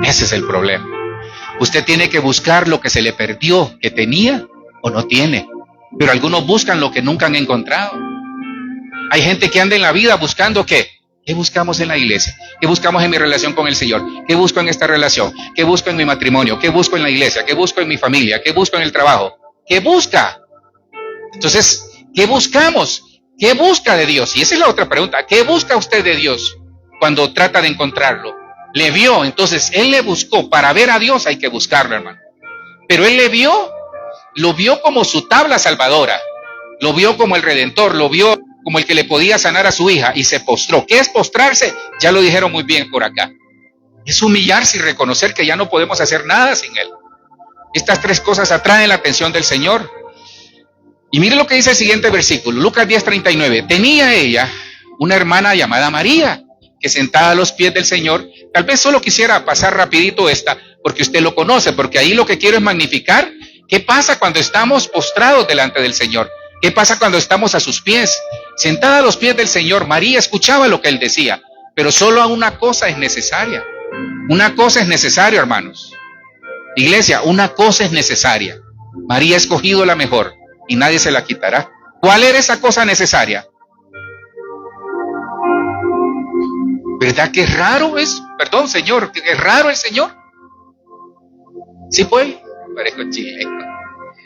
Ese es el problema. Usted tiene que buscar lo que se le perdió, que tenía o no tiene. Pero algunos buscan lo que nunca han encontrado. Hay gente que anda en la vida buscando ¿qué? ¿Qué buscamos en la iglesia? ¿Qué buscamos en mi relación con el Señor? ¿Qué busco en esta relación? ¿Qué busco en mi matrimonio? ¿Qué busco en la iglesia? ¿Qué busco en mi familia? ¿Qué busco en el trabajo? ¿Qué busca? Entonces, ¿qué buscamos? ¿Qué busca de Dios? Y esa es la otra pregunta. ¿Qué busca usted de Dios cuando trata de encontrarlo? Le vio, entonces Él le buscó. Para ver a Dios hay que buscarlo, hermano. Pero Él le vio, lo vio como su tabla salvadora. Lo vio como el Redentor, lo vio como el que le podía sanar a su hija y se postró. ¿Qué es postrarse? Ya lo dijeron muy bien por acá. Es humillarse y reconocer que ya no podemos hacer nada sin Él. Estas tres cosas atraen la atención del Señor. Y mire lo que dice el siguiente versículo, Lucas 10:39. Tenía ella una hermana llamada María, que sentada a los pies del Señor, tal vez solo quisiera pasar rapidito esta, porque usted lo conoce, porque ahí lo que quiero es magnificar qué pasa cuando estamos postrados delante del Señor. ¿Qué pasa cuando estamos a sus pies? Sentada a los pies del Señor, María escuchaba lo que Él decía, pero solo una cosa es necesaria. Una cosa es necesaria, hermanos. Iglesia, una cosa es necesaria. María ha escogido la mejor y nadie se la quitará. ¿Cuál era esa cosa necesaria? ¿Verdad que es raro eso? Perdón, Señor, que es raro el Señor. ¿Sí pues? Parezco chileno.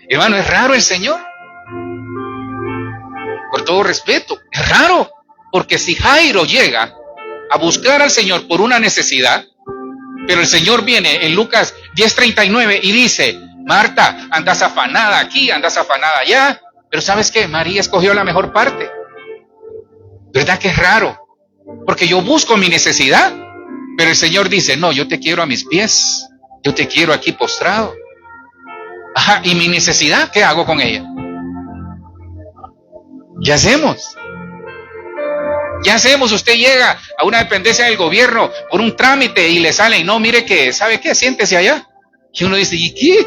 Hermano, es raro el Señor. Por todo respeto, es raro, porque si Jairo llega a buscar al Señor por una necesidad, pero el Señor viene en Lucas 10:39 y dice, Marta, andas afanada aquí, andas afanada allá, pero ¿sabes qué? María escogió la mejor parte. ¿Verdad que es raro? Porque yo busco mi necesidad, pero el Señor dice, no, yo te quiero a mis pies, yo te quiero aquí postrado. Ajá, ¿y mi necesidad? ¿Qué hago con ella? ¿Qué hacemos? ¿Qué hacemos? Usted llega a una dependencia del gobierno por un trámite y le sale y no, mire que, ¿sabe qué? Siéntese allá. Y uno dice, ¿y qué?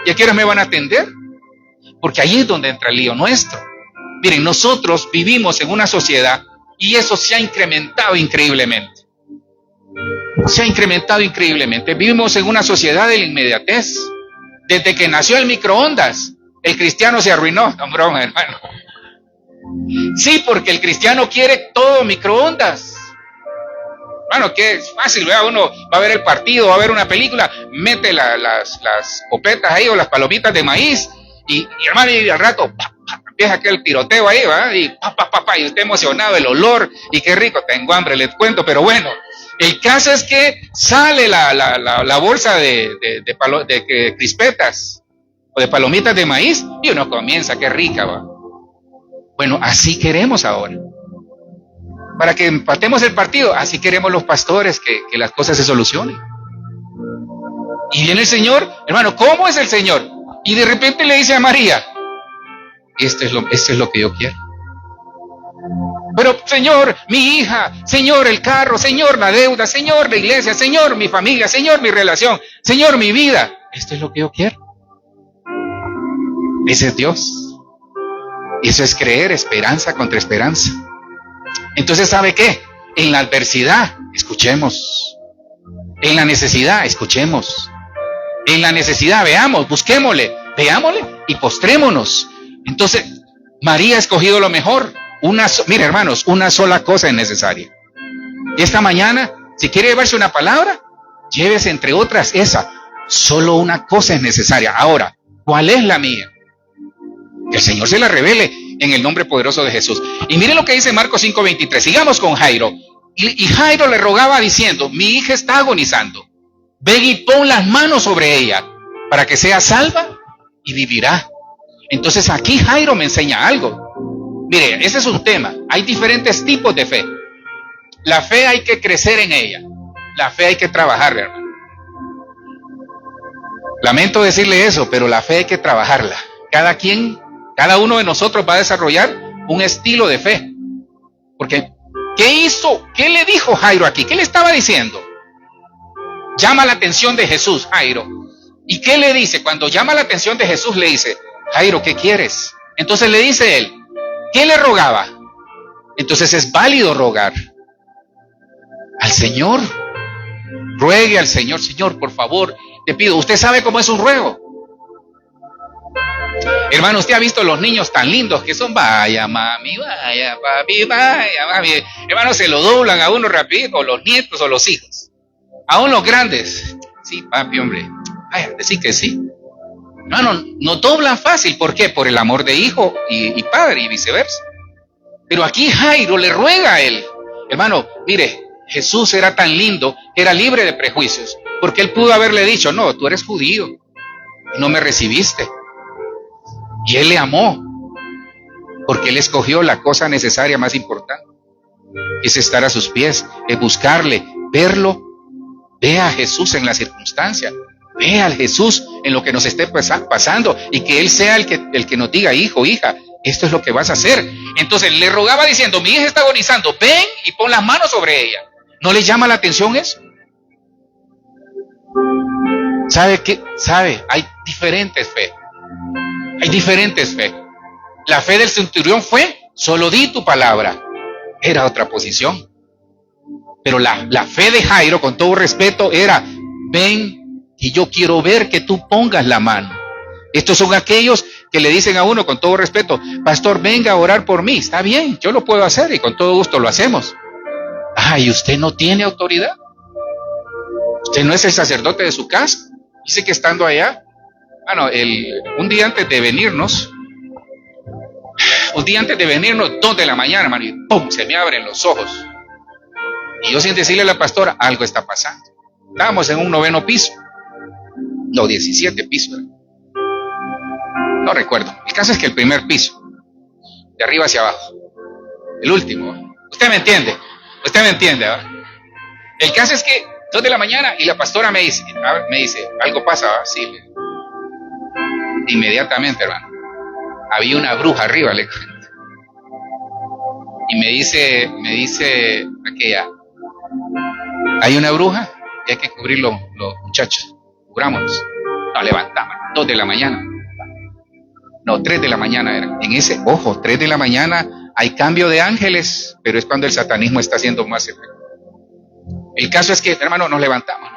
¿Y a qué hora me van a atender? Porque ahí es donde entra el lío nuestro. Miren, nosotros vivimos en una sociedad y eso se ha incrementado increíblemente. Se ha incrementado increíblemente. Vivimos en una sociedad de la inmediatez. Desde que nació el microondas, el cristiano se arruinó. No, broma, hermano. Sí, porque el cristiano quiere todo microondas. Bueno, que es fácil, ¿verdad? Uno va a ver el partido, va a ver una película, mete las copetas ahí o las palomitas de maíz y hermano, y al rato empieza aquel tiroteo ahí, ¿verdad? Y y usted emocionado, el olor, y qué rico, tengo hambre, les cuento, pero bueno, el caso es que sale la bolsa de crispetas o de palomitas de maíz, y uno comienza, qué rica va. Bueno, así queremos ahora. Para que empatemos el partido, así queremos los pastores, que las cosas se solucionen. Y viene el Señor, hermano, ¿cómo es el Señor? Y de repente le dice a María, esto es lo que yo quiero. Pero Señor, mi hija, Señor, el carro, Señor, la deuda, Señor, la iglesia, Señor, mi familia, Señor, mi relación, Señor, mi vida. Esto es lo que yo quiero. Ese es Dios. Y eso es creer esperanza contra esperanza. Entonces, ¿sabe qué? En la adversidad, escuchemos. En la necesidad, escuchemos. En la necesidad, veamos, busquémosle, veámosle y postrémonos. Entonces, María ha escogido lo mejor. Mire, hermanos, una sola cosa es necesaria. Y esta mañana, si quiere llevarse una palabra, llévese entre otras esa. Solo una cosa es necesaria. Ahora, ¿cuál es la mía? Que el Señor se la revele en el nombre poderoso de Jesús. Y mire lo que dice Marcos 5:23. Sigamos con Jairo. Y Jairo le rogaba diciendo, mi hija está agonizando. Ven y pon las manos sobre ella para que sea salva y vivirá. Entonces aquí Jairo me enseña algo. Mire, ese es un tema. Hay diferentes tipos de fe. La fe hay que crecer en ella. La fe hay que trabajarla, hermano. Lamento decirle eso, pero la fe hay que trabajarla. Cada uno de nosotros va a desarrollar un estilo de fe. Porque, ¿qué hizo? ¿Qué le dijo Jairo aquí? ¿Qué le estaba diciendo? Llama la atención de Jesús, Jairo. ¿Y qué le dice? Cuando llama la atención de Jesús, le dice, Jairo, ¿qué quieres? Entonces le dice él, ¿qué le rogaba? Entonces es válido rogar al Señor. Ruegue al Señor, Señor, por favor, te pido. ¿Usted sabe cómo es un ruego? Hermano, usted ha visto los niños tan lindos que son, vaya mami, vaya papi, vaya mami. Hermano, se lo doblan a uno rapidito, o los nietos o los hijos. Aún los grandes, sí, papi, hombre, vaya, decir que sí. No doblan fácil. ¿Por qué? Por el amor de hijo y padre y viceversa. Pero aquí Jairo le ruega a él. Hermano, mire, Jesús era tan lindo que era libre de prejuicios. Porque él pudo haberle dicho, no, tú eres judío y no me recibiste. Y él le amó. Porque él escogió la cosa necesaria más importante. Es estar a sus pies, es buscarle, verlo. Vea a Jesús en la circunstancia. Vea al Jesús en lo que nos esté pasando y que Él sea el que nos diga, hijo, hija, esto es lo que vas a hacer. Entonces le rogaba diciendo, mi hija está agonizando, ven y pon las manos sobre ella. ¿No le llama la atención eso? ¿Sabe qué? ¿Sabe? Hay diferentes fe. Hay diferentes fe. La fe del centurión fue, solo di tu palabra. Era otra posición. Pero la fe de Jairo, con todo respeto, era, ven y yo quiero ver que tú pongas la mano. Estos son aquellos que le dicen a uno con todo respeto, pastor, venga a orar por mí. Está bien, yo lo puedo hacer y con todo gusto lo hacemos. ¿Y usted no tiene autoridad? ¿Usted no es el sacerdote de su casa? Dice que estando allá, un día antes de venirnos, 2 de la mañana, hermano, y ¡pum!, se me abren los ojos. Y yo sin decirle a la pastora, algo está pasando. Estábamos en un 9º piso. No, 17 pisos. No recuerdo. El caso es que el primer piso, de arriba hacia abajo. El último. Usted me entiende, ¿verdad? El caso es que 2 de la mañana y la pastora me dice, algo pasa, ¿verdad? Sí. Inmediatamente, hermano. Había una bruja arriba, le cuento. Y me dice aquella, hay una bruja y hay que cubrir los muchachos. Cubrámonos. Nos levantamos, 2 de la mañana. No, 3 de la mañana era. 3 de la mañana hay cambio de ángeles, pero es cuando el satanismo está haciendo más efecto. El caso es que, hermano, nos levantamos.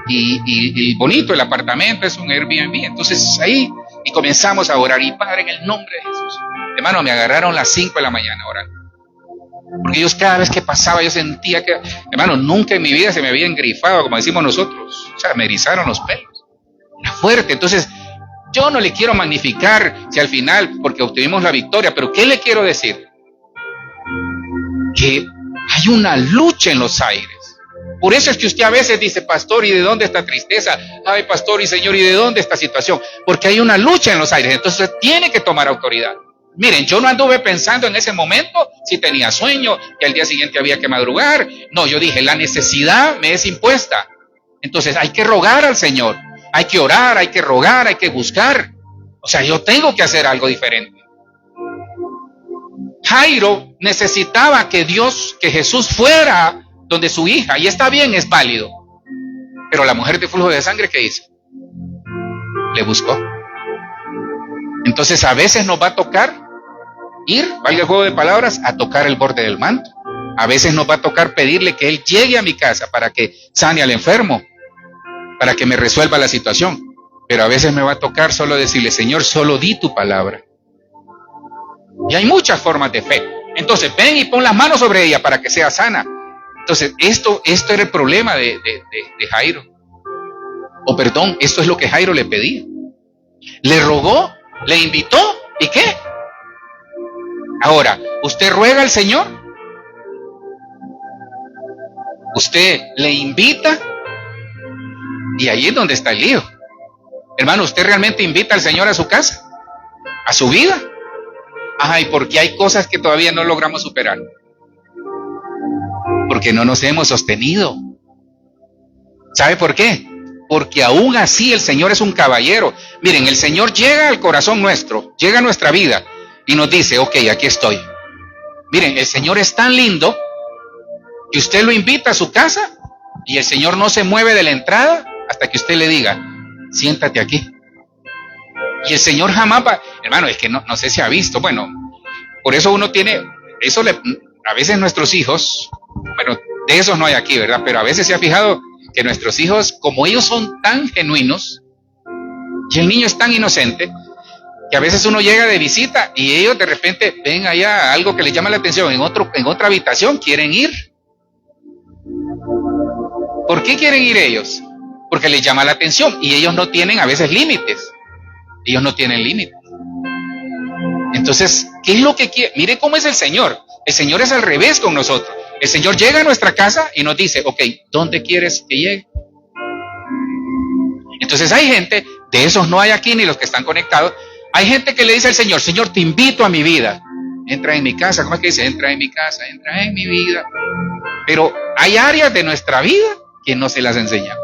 Y bonito el apartamento, es un Airbnb. Entonces ahí, y comenzamos a orar. Y Padre, en el nombre de Jesús. Hermano, me agarraron las 5 de la mañana orando. Porque yo cada vez que pasaba yo sentía que, hermano, nunca en mi vida se me había engrifado, como decimos nosotros. O sea, me erizaron los pelos. Era fuerte. Entonces, yo no le quiero magnificar si al final, porque obtuvimos la victoria, pero ¿qué le quiero decir? Que hay una lucha en los aires. Por eso es que usted a veces dice, pastor, ¿y de dónde esta tristeza? Ay, pastor y señor, ¿y de dónde esta situación? Porque hay una lucha en los aires, entonces usted tiene que tomar autoridad. Miren, yo no anduve pensando en ese momento si tenía sueño, que al día siguiente había que madrugar. No, yo dije, la necesidad me es impuesta. Entonces hay que rogar al Señor, hay que orar, hay que rogar, hay que buscar. O sea, yo tengo que hacer algo diferente. Jairo necesitaba que Jesús fuera donde su hija, y está bien, es válido. Pero la mujer de flujo de sangre, ¿qué hizo? Le buscó. Entonces a veces nos va a tocar ir, valga el juego de palabras, a tocar el borde del manto. A veces nos va a tocar pedirle que Él llegue a mi casa para que sane al enfermo, para que me resuelva la situación. Pero a veces me va a tocar solo decirle, Señor, solo di tu palabra. Y hay muchas formas de fe. Entonces ven y pon las manos sobre ella para que sea sana. Entonces esto era el problema de Jairo. O perdón, esto es lo que Jairo le pedía. Le rogó, le invitó, ¿y qué? Ahora, ¿usted ruega al Señor? ¿Usted le invita? Y ahí es donde está el lío. Hermano, ¿usted realmente invita al Señor a su casa? ¿A su vida? Ajá, ¿y por qué hay cosas que todavía no logramos superar? Porque no nos hemos sostenido. ¿Sabe por qué? Porque aún así el Señor es un caballero. Miren, el Señor llega al corazón nuestro, llega a nuestra vida y nos dice, ok, aquí estoy. Miren, el Señor es tan lindo que usted lo invita a su casa y el Señor no se mueve de la entrada hasta que usted le diga, siéntate aquí. Y el Señor jamás va, hermano, es que no sé si ha visto, bueno, por eso uno tiene, a veces nuestros hijos, bueno, de esos no hay aquí, ¿verdad? Pero a veces se ha fijado que nuestros hijos, como ellos son tan genuinos, y el niño es tan inocente, que a veces uno llega de visita y ellos de repente ven allá algo que les llama la atención, en otra habitación, quieren ir. ¿Por qué quieren ir ellos? Porque les llama la atención y ellos no tienen a veces límites. Ellos no tienen límites. Entonces, ¿qué es lo que quiere? Mire cómo es el Señor. El Señor es al revés con nosotros. El Señor llega a nuestra casa y nos dice, ok, ¿dónde quieres que llegue? Entonces hay gente, de esos no hay aquí ni los que están conectados, hay gente que le dice al Señor, Señor, te invito a mi vida. Entra en mi casa. ¿Cómo es que dice? Entra en mi casa, entra en mi vida. Pero hay áreas de nuestra vida que no se las enseñamos.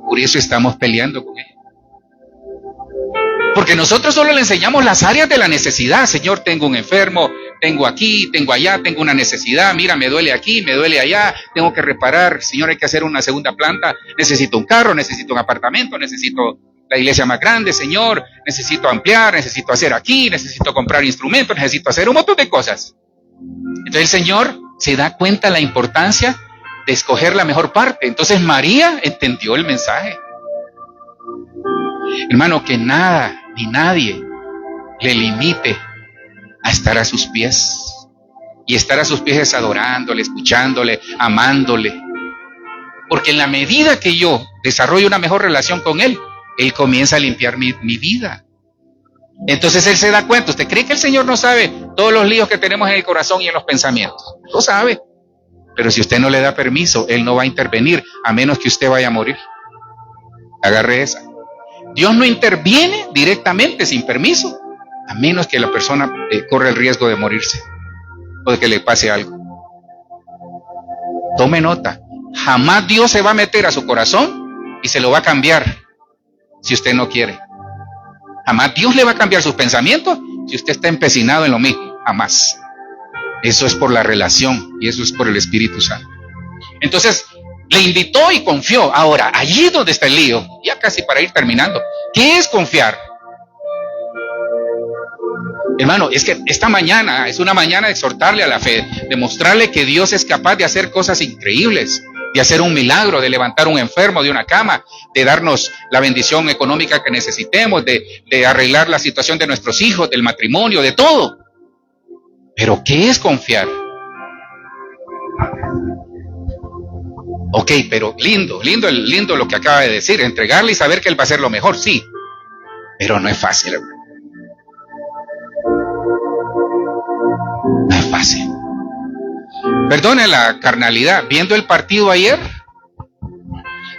Por eso estamos peleando con él. Porque nosotros solo le enseñamos las áreas de la necesidad. Señor, tengo un enfermo, tengo aquí, tengo allá, tengo una necesidad. Mira, me duele aquí, me duele allá, tengo que reparar. Señor, hay que hacer una segunda planta. Necesito un carro, necesito un apartamento, necesito la iglesia más grande, Señor. Necesito ampliar, necesito hacer aquí, necesito comprar instrumentos, necesito hacer un montón de cosas. Entonces el Señor se da cuenta de la importancia de escoger la mejor parte. Entonces María entendió el mensaje. Hermano, que nada ni nadie le limite a estar a sus pies. Y estar a sus pies es adorándole, escuchándole, amándole. Porque en la medida que yo desarrollo una mejor relación con Él, Él comienza a limpiar mi vida. Entonces Él se da cuenta. ¿Usted cree que el Señor no sabe todos los líos que tenemos en el corazón y en los pensamientos? Lo sabe. Pero si usted no le da permiso, Él no va a intervenir a menos que usted vaya a morir. Agarre esa. Dios no interviene directamente sin permiso, a menos que la persona corra el riesgo de morirse o de que le pase algo. Tome nota, jamás Dios se va a meter a su corazón y se lo va a cambiar si usted no quiere. Jamás Dios le va a cambiar sus pensamientos si usted está empecinado en lo mismo, jamás. Eso es por la relación y eso es por el Espíritu Santo. Entonces, le invitó y confió. Ahora, allí es donde está el lío, ya casi para ir terminando. ¿Qué es confiar? Hermano, es que esta mañana es una mañana de exhortarle a la fe, de mostrarle que Dios es capaz de hacer cosas increíbles, de hacer un milagro, de levantar un enfermo de una cama, de darnos la bendición económica que necesitemos, de arreglar la situación de nuestros hijos, del matrimonio, de todo. Pero ¿qué es confiar? Ok, pero lindo lo que acaba de decir, entregarle y saber que Él va a hacer lo mejor, sí, pero no es fácil, hermano. No es fácil. perdone la carnalidad, viendo el partido ayer,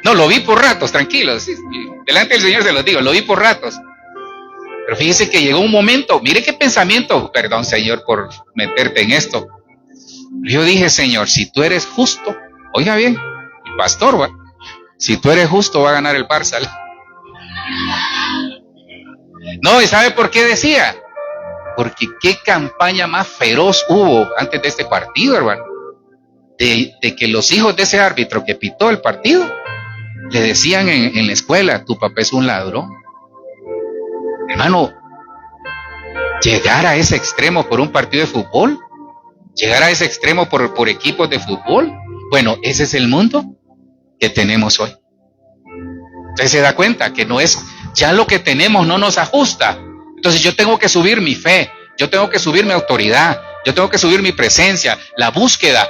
no, lo vi por ratos, tranquilos, sí, delante del Señor se los digo, lo vi por ratos. Pero fíjese que llegó un momento, mire qué pensamiento, perdón Señor por meterte en esto. Yo dije, Señor, si tú eres justo, oiga bien, el pastor, ¿va? Si tú eres justo va a ganar el Barça. No, ¿y sabe por qué decía? Porque qué campaña más feroz hubo antes de este partido, hermano. De que los hijos de ese árbitro que pitó el partido, le decían en la escuela, tu papá es un ladrón. Hermano, llegar a ese extremo por un partido de fútbol, llegar a ese extremo por equipos de fútbol, bueno, ese es el mundo que tenemos hoy. Usted se da cuenta que no es, ya lo que tenemos no nos ajusta. Entonces yo tengo que subir mi fe, yo tengo que subir mi autoridad, yo tengo que subir mi presencia, la búsqueda,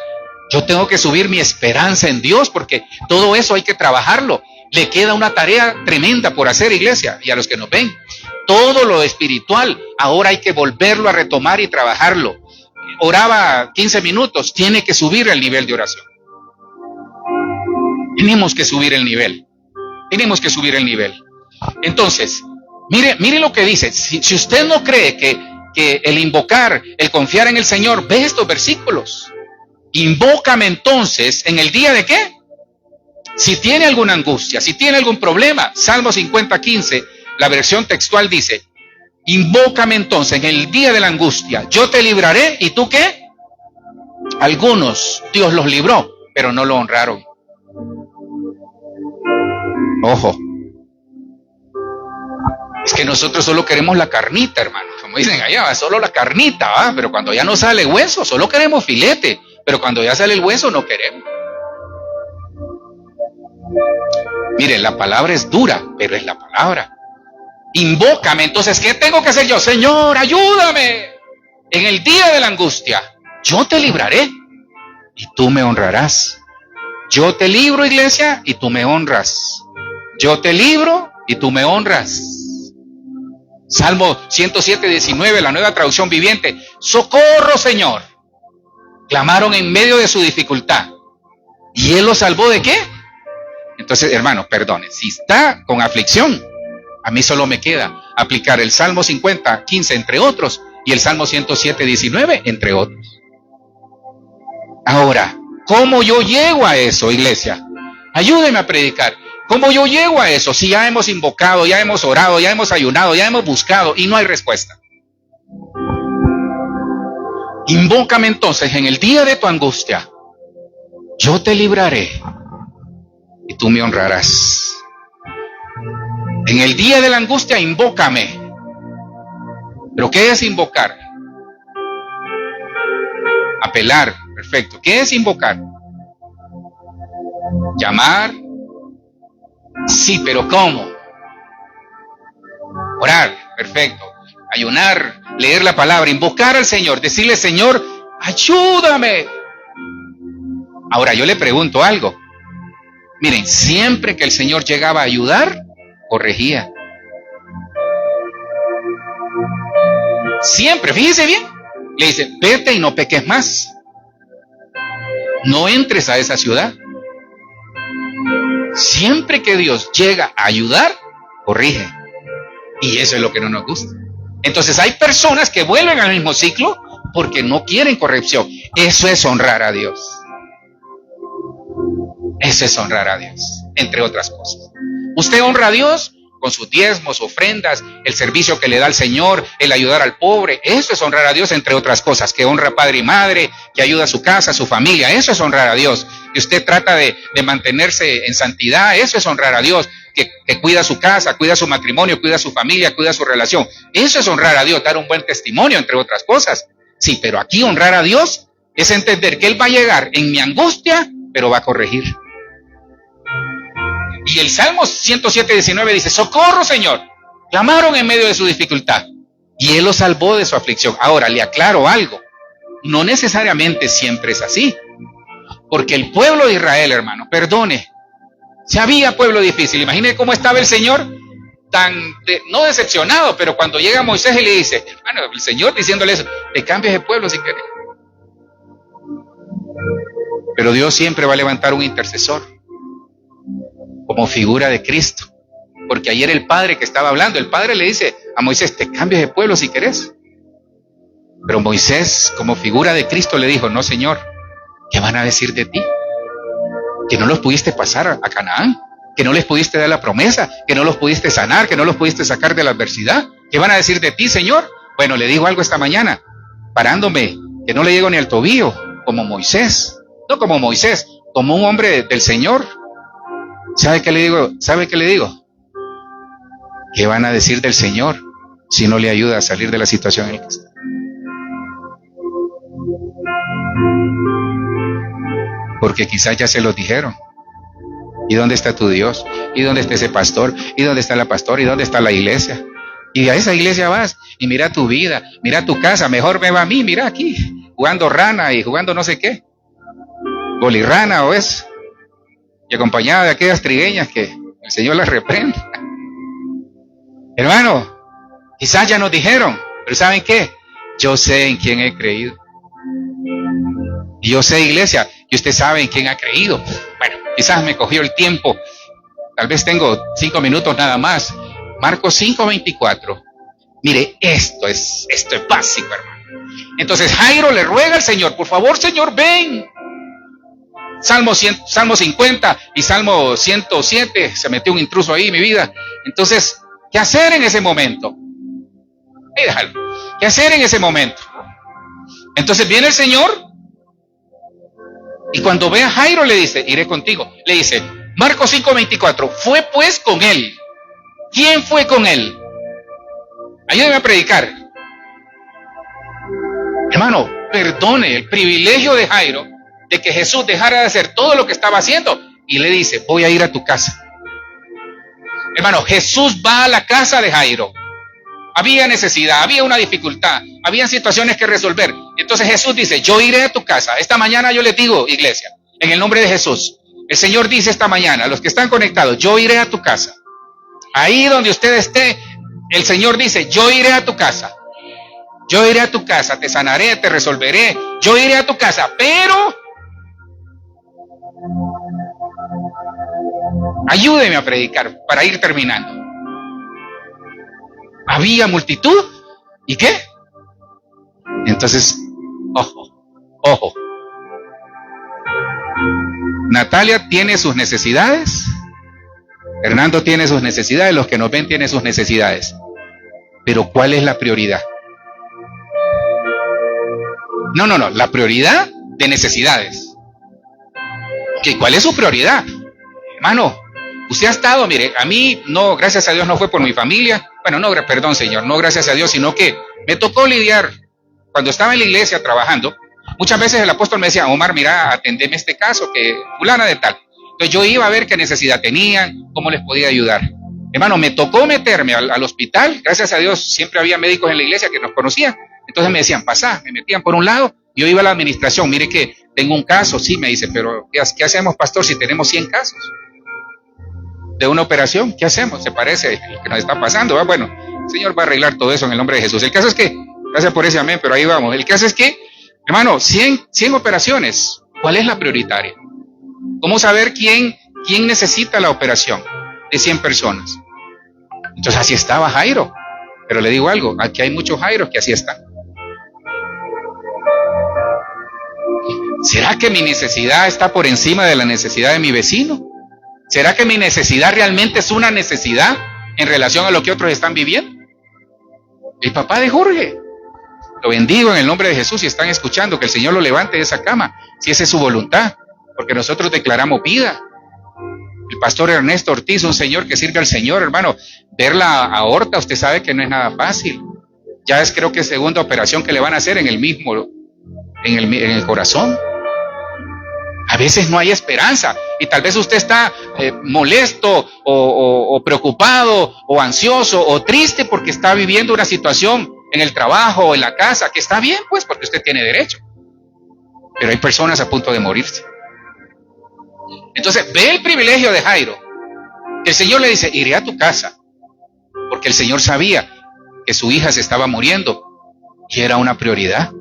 yo tengo que subir mi esperanza en Dios, porque todo eso hay que trabajarlo. Le queda una tarea tremenda por hacer, iglesia, y a los que nos ven. Todo lo espiritual, ahora hay que volverlo a retomar y trabajarlo. Oraba 15 minutos, tiene que subir el nivel de oración. Tenemos que subir el nivel. Tenemos que subir el nivel. Entonces, mire lo que dice. Si usted no cree que el invocar, el confiar en el Señor, ve estos versículos. Invócame entonces en el día de ¿qué? Si tiene alguna angustia, si tiene algún problema. Salmo 50:15, la versión textual dice, invócame entonces en el día de la angustia, yo te libraré, ¿y tú qué? Algunos Dios los libró, pero no lo honraron. Ojo, es que nosotros solo queremos la carnita, hermano, como dicen allá, solo la carnita, ¿va? Pero cuando ya no sale hueso, solo queremos filete, pero cuando ya sale el hueso no queremos. Mire, la palabra es dura, pero es la palabra. Invócame, entonces, ¿qué tengo que hacer yo? Señor, ayúdame. En el día de la angustia, yo te libraré y tú me honrarás. Yo te libro, iglesia, y tú me honras. Yo te libro y tú me honras. Salmo 107:19, la Nueva Traducción Viviente. Socorro, Señor. Clamaron en medio de su dificultad. ¿Y Él los salvó de qué? Entonces, hermano, perdone, si está con aflicción, a mí solo me queda aplicar el Salmo 50:15, entre otros, y el Salmo 107:19, entre otros. Ahora, ¿cómo yo llego a eso, iglesia? Ayúdeme a predicar. ¿Cómo yo llego a eso? Si ya hemos invocado, ya hemos orado, ya hemos ayunado, ya hemos buscado y no hay respuesta. Invócame entonces en el día de tu angustia. Yo te libraré y tú me honrarás. En el día de la angustia, invócame. ¿Pero qué es invocar? Apelar, perfecto. ¿Qué es invocar? Llamar. Sí, pero ¿cómo? Orar, perfecto. Ayunar, leer la palabra, invocar al Señor, decirle, Señor, ayúdame. Ahora yo le pregunto algo. Miren, siempre que el Señor llegaba a ayudar, corregía. Siempre, fíjese bien. Le dice, vete y no peques más. No entres a esa ciudad. Siempre que Dios llega a ayudar, corrige. Y eso es lo que no nos gusta. Entonces hay personas que vuelven al mismo ciclo porque no quieren corrección. Eso es honrar a Dios. Eso es honrar a Dios, entre otras cosas. Usted honra a Dios con sus diezmos, ofrendas, el servicio que le da al Señor, el ayudar al pobre. Eso es honrar a Dios, entre otras cosas. Que honra a padre y madre, que ayuda a su casa, a su familia. Eso es honrar a Dios. Que usted trata de mantenerse en santidad. Eso es honrar a Dios. Que cuida su casa, cuida su matrimonio, cuida su familia, cuida su relación. Eso es honrar a Dios, dar un buen testimonio, entre otras cosas. Sí, pero aquí honrar a Dios es entender que Él va a llegar en mi angustia, pero va a corregir. Y el Salmo 107:19 dice, socorro, Señor. Clamaron en medio de su dificultad y Él los salvó de su aflicción. Ahora, le aclaro algo. No necesariamente siempre es así. Porque el pueblo de Israel, hermano, perdone, si había pueblo difícil, imagine cómo estaba el Señor, no decepcionado, pero cuando llega Moisés y le dice, hermano, el Señor diciéndole eso, te cambias de pueblo si querés. Pero Dios siempre va a levantar un intercesor como figura de Cristo. Porque ayer el padre que estaba hablando, el padre le dice a Moisés, te cambias de pueblo si querés. Pero Moisés, como figura de Cristo, le dijo, no, Señor, ¿qué van a decir de ti? Que no los pudiste pasar a Canaán, que no les pudiste dar la promesa, que no los pudiste sanar, que no los pudiste sacar de la adversidad. ¿Qué van a decir de ti, Señor? Bueno, le digo algo esta mañana, parándome, que no le llego ni al tobillo, como Moisés. No como Moisés, como un hombre del Señor. ¿Sabe qué le digo? ¿Sabe qué le digo? ¿Qué van a decir del Señor si no le ayuda a salir de la situación en la que está? Porque quizás ya se los dijeron. ¿Y dónde está tu Dios? ¿Y dónde está ese pastor? ¿Y dónde está la pastora? ¿Y dónde está la iglesia? Y a esa iglesia vas y mira tu vida, mira tu casa, mejor me va a mí, mira aquí, jugando rana y jugando no sé qué, bolirrana o es, y acompañada de aquellas trigueñas que el Señor las reprende. Hermano, quizás ya nos dijeron, pero ¿saben qué? Yo sé en quién he creído. Y yo sé, iglesia, que usted sabe en quién ha creído. Bueno, quizás me cogió el tiempo, tal vez tengo 5 minutos nada más. Marcos 5:24. Mire, esto es básico, hermano. Entonces Jairo le ruega al Señor, por favor, Señor, ven. Salmo 50 y Salmo 107, se metió un intruso ahí en mi vida. Entonces, ¿qué hacer en ese momento? Ahí déjalo. ¿Qué hacer en ese momento? Entonces viene el Señor y cuando ve a Jairo le dice, iré contigo. Le dice, Marcos 5:24, fue pues con él. ¿Quién fue con él? Ayúdeme a predicar. Hermano, perdone el privilegio de Jairo de que Jesús dejara de hacer todo lo que estaba haciendo y le dice, voy a ir a tu casa. Hermano, Jesús va a la casa de Jairo. Había necesidad, había una dificultad, había situaciones que resolver. Entonces Jesús dice, yo iré a tu casa. Esta mañana yo les digo, iglesia, en el nombre de Jesús, el Señor dice esta mañana, a los que están conectados, yo iré a tu casa. Ahí donde usted esté, el Señor dice, yo iré a tu casa. Yo iré a tu casa, te sanaré, te resolveré. Yo iré a tu casa, pero ayúdeme a predicar para ir terminando. Había multitud. ¿Y qué? Entonces, ojo. Natalia tiene sus necesidades. Hernando tiene sus necesidades. Los que nos ven tienen sus necesidades. Pero ¿cuál es la prioridad? No. La prioridad de necesidades. ¿Qué? ¿Cuál es su prioridad? Hermano, usted ha estado, mire, a mí no, gracias a Dios no fue por mi familia. Bueno, no, perdón, Señor, no gracias a Dios, sino que me tocó lidiar, cuando estaba en la iglesia trabajando, muchas veces el apóstol me decía, Omar, mira, atendeme este caso, que fulana de tal. Entonces yo iba a ver qué necesidad tenían, cómo les podía ayudar. Hermano, me tocó meterme al hospital, gracias a Dios siempre había médicos en la iglesia que nos conocían. Entonces me decían, pasá, me metían por un lado, yo iba a la administración, mire que tengo un caso, sí, me dice, pero ¿qué hacemos, pastor, si tenemos 100 casos? De una operación, ¿qué hacemos? ¿Se parece lo que nos está pasando? ¿Va? Bueno, el Señor va a arreglar todo eso en el nombre de Jesús. El caso es que, gracias por ese amén, pero ahí vamos. El caso es que, hermano, 100 operaciones, ¿cuál es la prioritaria? ¿Cómo saber quién necesita la operación de 100 personas? Entonces así estaba Jairo. Pero le digo algo, aquí hay muchos Jairos que así están. ¿Será que mi necesidad está por encima de la necesidad de mi vecino? ¿Será que mi necesidad realmente es una necesidad en relación a lo que otros están viviendo? El papá de Jorge, lo bendigo en el nombre de Jesús, si están escuchando, que el Señor lo levante de esa cama, si esa es su voluntad, porque nosotros declaramos vida. El pastor Ernesto Ortiz, un señor que sirve al Señor, hermano, ver la aorta, usted sabe que no es nada fácil. Ya es, creo que, segunda operación que le van a hacer en el corazón. A veces no hay esperanza y tal vez usted está molesto o preocupado o ansioso o triste porque está viviendo una situación en el trabajo o en la casa, que está bien, pues, porque usted tiene derecho. Pero hay personas a punto de morirse. Entonces, ve el privilegio de Jairo. El Señor le dice, iré a tu casa, porque el Señor sabía que su hija se estaba muriendo y era una prioridad.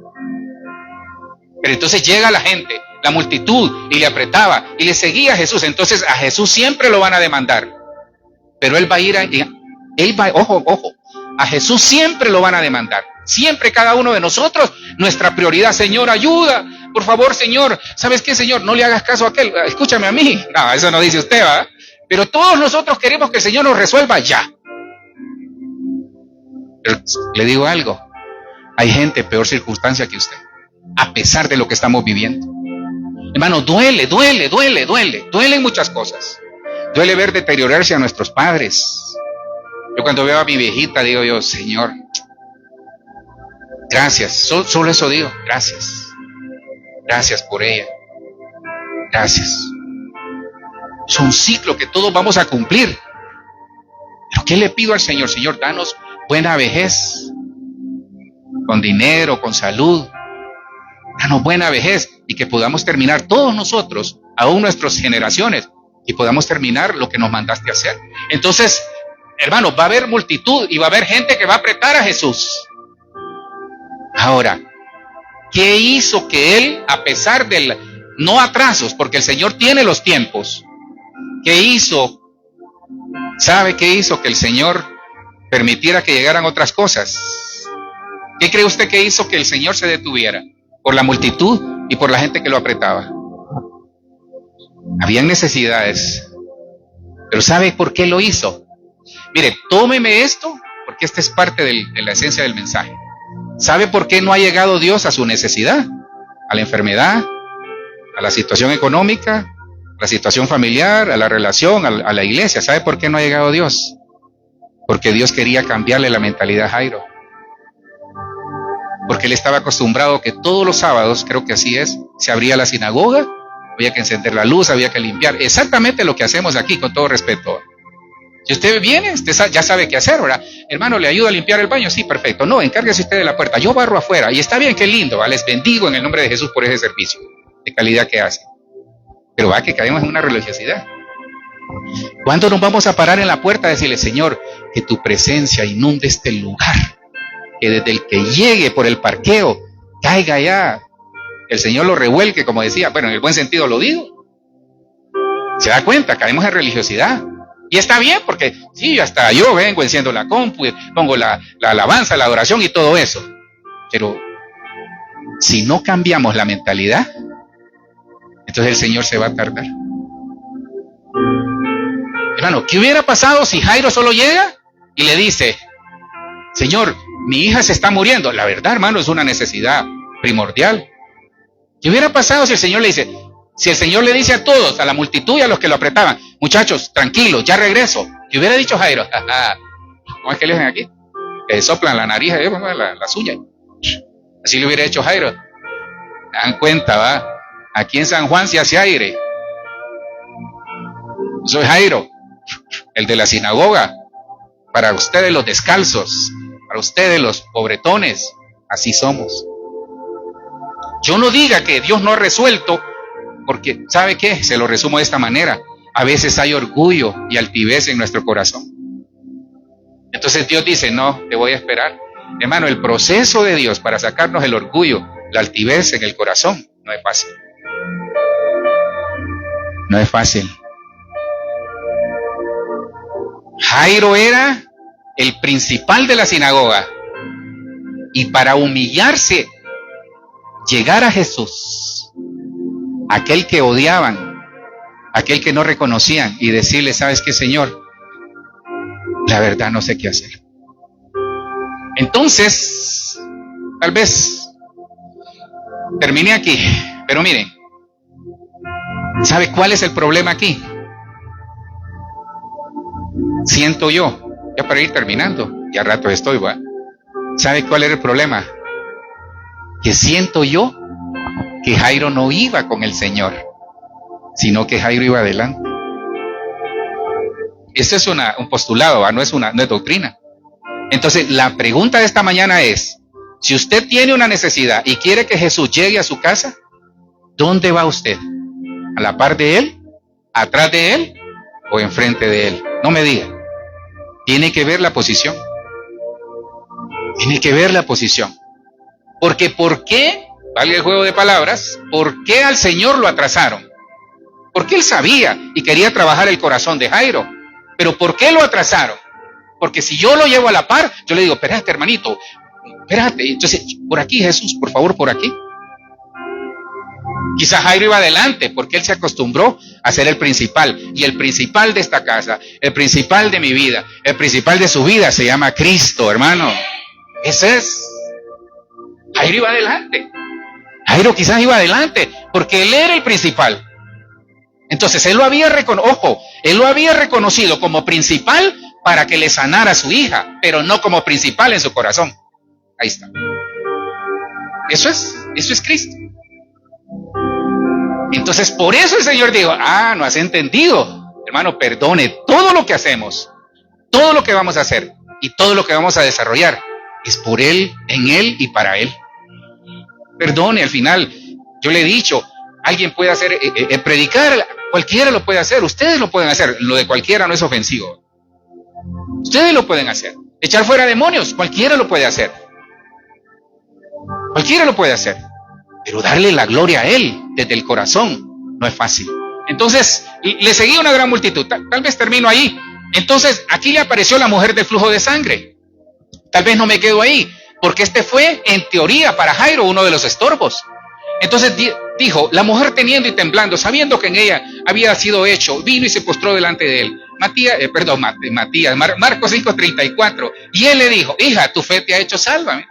Pero entonces llega la gente la multitud y le apretaba y le seguía a Jesús. Entonces a Jesús siempre lo van a demandar. Pero él va a ir ojo, a Jesús siempre lo van a demandar. Siempre cada uno de nosotros, nuestra prioridad, Señor, ayuda. Por favor, Señor, ¿sabes qué, Señor? No le hagas caso a aquel, escúchame a mí. No, eso no dice usted, ¿va? Pero todos nosotros queremos que el Señor nos resuelva ya. Pero le digo algo, hay gente en peor circunstancia que usted, a pesar de lo que estamos viviendo. Hermano, duelen muchas cosas. Duele ver deteriorarse a nuestros padres. Yo cuando veo a mi viejita digo yo, Señor, gracias, solo eso digo, gracias. Gracias por ella. Gracias. Es un ciclo que todos vamos a cumplir. Pero ¿qué le pido al Señor? Señor, danos buena vejez, con dinero, con salud. Danos buena vejez y que podamos terminar todos nosotros, aún nuestras generaciones, y podamos terminar lo que nos mandaste a hacer. Entonces, hermanos, va a haber multitud y va a haber gente que va a apretar a Jesús. Ahora, ¿qué hizo que él, a pesar del no atrasos, porque el Señor tiene los tiempos, qué hizo? ¿Sabe qué hizo que el Señor permitiera que llegaran otras cosas? ¿Qué cree usted que hizo que el Señor se detuviera? Por la multitud y por la gente que lo apretaba. Habían necesidades. Pero ¿sabe por qué lo hizo? Mire, tómeme esto, porque esta es parte de la esencia del mensaje. ¿Sabe por qué no ha llegado Dios a su necesidad? A la enfermedad, a la situación económica, a la situación familiar, a la relación, a la iglesia. ¿Sabe por qué no ha llegado Dios? Porque Dios quería cambiarle la mentalidad a Jairo. Porque él estaba acostumbrado que todos los sábados, creo que así es, se abría la sinagoga, había que encender la luz, había que limpiar. Exactamente lo que hacemos aquí, con todo respeto. Si usted viene, usted ya sabe qué hacer, ¿verdad? Hermano, ¿le ayuda a limpiar el baño? Sí, perfecto. No, encárguese usted de la puerta. Yo barro afuera. Y está bien, qué lindo, ¿va? Les bendigo en el nombre de Jesús por ese servicio de calidad que hace. Pero va que caemos en una religiosidad. ¿Cuándo nos vamos a parar en la puerta a decirle, Señor, que tu presencia inunde este lugar? Que desde el que llegue por el parqueo, caiga ya, el Señor lo revuelque, como decía, bueno, en el buen sentido lo digo. ¿Se da cuenta? Caemos en religiosidad. Y está bien, porque sí, hasta yo vengo, enciendo la compu, pongo la alabanza, la adoración y todo eso. Pero si no cambiamos la mentalidad, entonces el Señor se va a tardar. Hermano, ¿qué hubiera pasado si Jairo solo llega y le dice, Señor, mi hija se está muriendo? La verdad, hermano, es una necesidad primordial. ¿Qué hubiera pasado si el Señor le dice, si el Señor le dice a todos, a la multitud y a los que lo apretaban, muchachos, tranquilos, ya regreso? ¿Qué hubiera dicho Jairo? ¿Cómo es que le dicen aquí? Que soplan la nariz, las uñas. Así le hubiera hecho Jairo. ¿Se dan cuenta, va? Aquí en San Juan se hace aire. Soy Jairo, el de la sinagoga. Para ustedes los descalzos, para ustedes los pobretones, así somos. Yo no diga que Dios no ha resuelto, porque ¿sabe qué? Se lo resumo de esta manera. A veces hay orgullo y altivez en nuestro corazón. Entonces Dios dice, no, te voy a esperar. Hermano, el proceso de Dios para sacarnos el orgullo, la altivez en el corazón, no es fácil. No es fácil. Jairo era el principal de la sinagoga. Y para humillarse, llegar a Jesús, aquel que odiaban, aquel que no reconocían, y decirle, ¿sabes qué, Señor? La verdad no sé qué hacer. Entonces, tal vez terminé aquí, pero miren, ¿sabe cuál es el problema aquí? Siento yo, ya para ir terminando, ya rato estoy, ¿va? ¿Sabe cuál era el problema? Que siento yo que Jairo no iba con el Señor, sino que Jairo iba adelante. Esto es un postulado, ¿va? No es doctrina. Entonces, la pregunta de esta mañana es, si usted tiene una necesidad y quiere que Jesús llegue a su casa, ¿dónde va usted? ¿A la par de Él? ¿Atrás de Él? ¿O enfrente de Él? No me diga. Tiene que ver la posición. Tiene que ver la posición. Porque ¿por qué valga el juego de palabras, ¿por qué al Señor lo atrasaron? Porque Él sabía y quería trabajar el corazón de Jairo. Pero ¿por qué lo atrasaron? Porque si yo lo llevo a la par, yo le digo, espérate, hermanito, espérate. Entonces, por aquí, Jesús, por favor, por aquí. Quizá Jairo iba adelante porque él se acostumbró a ser el principal. Y el principal de esta casa, el principal de mi vida, el principal de su vida se llama Cristo, hermano. Ese es. Jairo iba adelante. Jairo quizás iba adelante porque él era el principal. Entonces él lo había reconocido como principal para que le sanara a su hija, pero no como principal en su corazón. Ahí está. Eso es Cristo. Entonces por eso el Señor dijo, no has entendido, hermano, perdone, todo lo que hacemos, todo lo que vamos a hacer y todo lo que vamos a desarrollar es por Él, en Él y para Él. Perdone, al final, yo le he dicho, alguien puede hacer, predicar, cualquiera lo puede hacer, ustedes lo pueden hacer, lo de cualquiera no es ofensivo. Ustedes lo pueden hacer. Echar fuera demonios, cualquiera lo puede hacer. Cualquiera lo puede hacer. Pero darle la gloria a Él desde el corazón no es fácil. Entonces, le seguía una gran multitud. Tal vez termino ahí. Entonces, aquí le apareció la mujer del flujo de sangre. Tal vez no me quedo ahí, porque este fue, en teoría, para Jairo, uno de los estorbos. Entonces dijo, la mujer teniendo y temblando, sabiendo que en ella había sido hecho, vino y se postró delante de él. Marcos 5:34. Y él le dijo, hija, tu fe te ha hecho salva.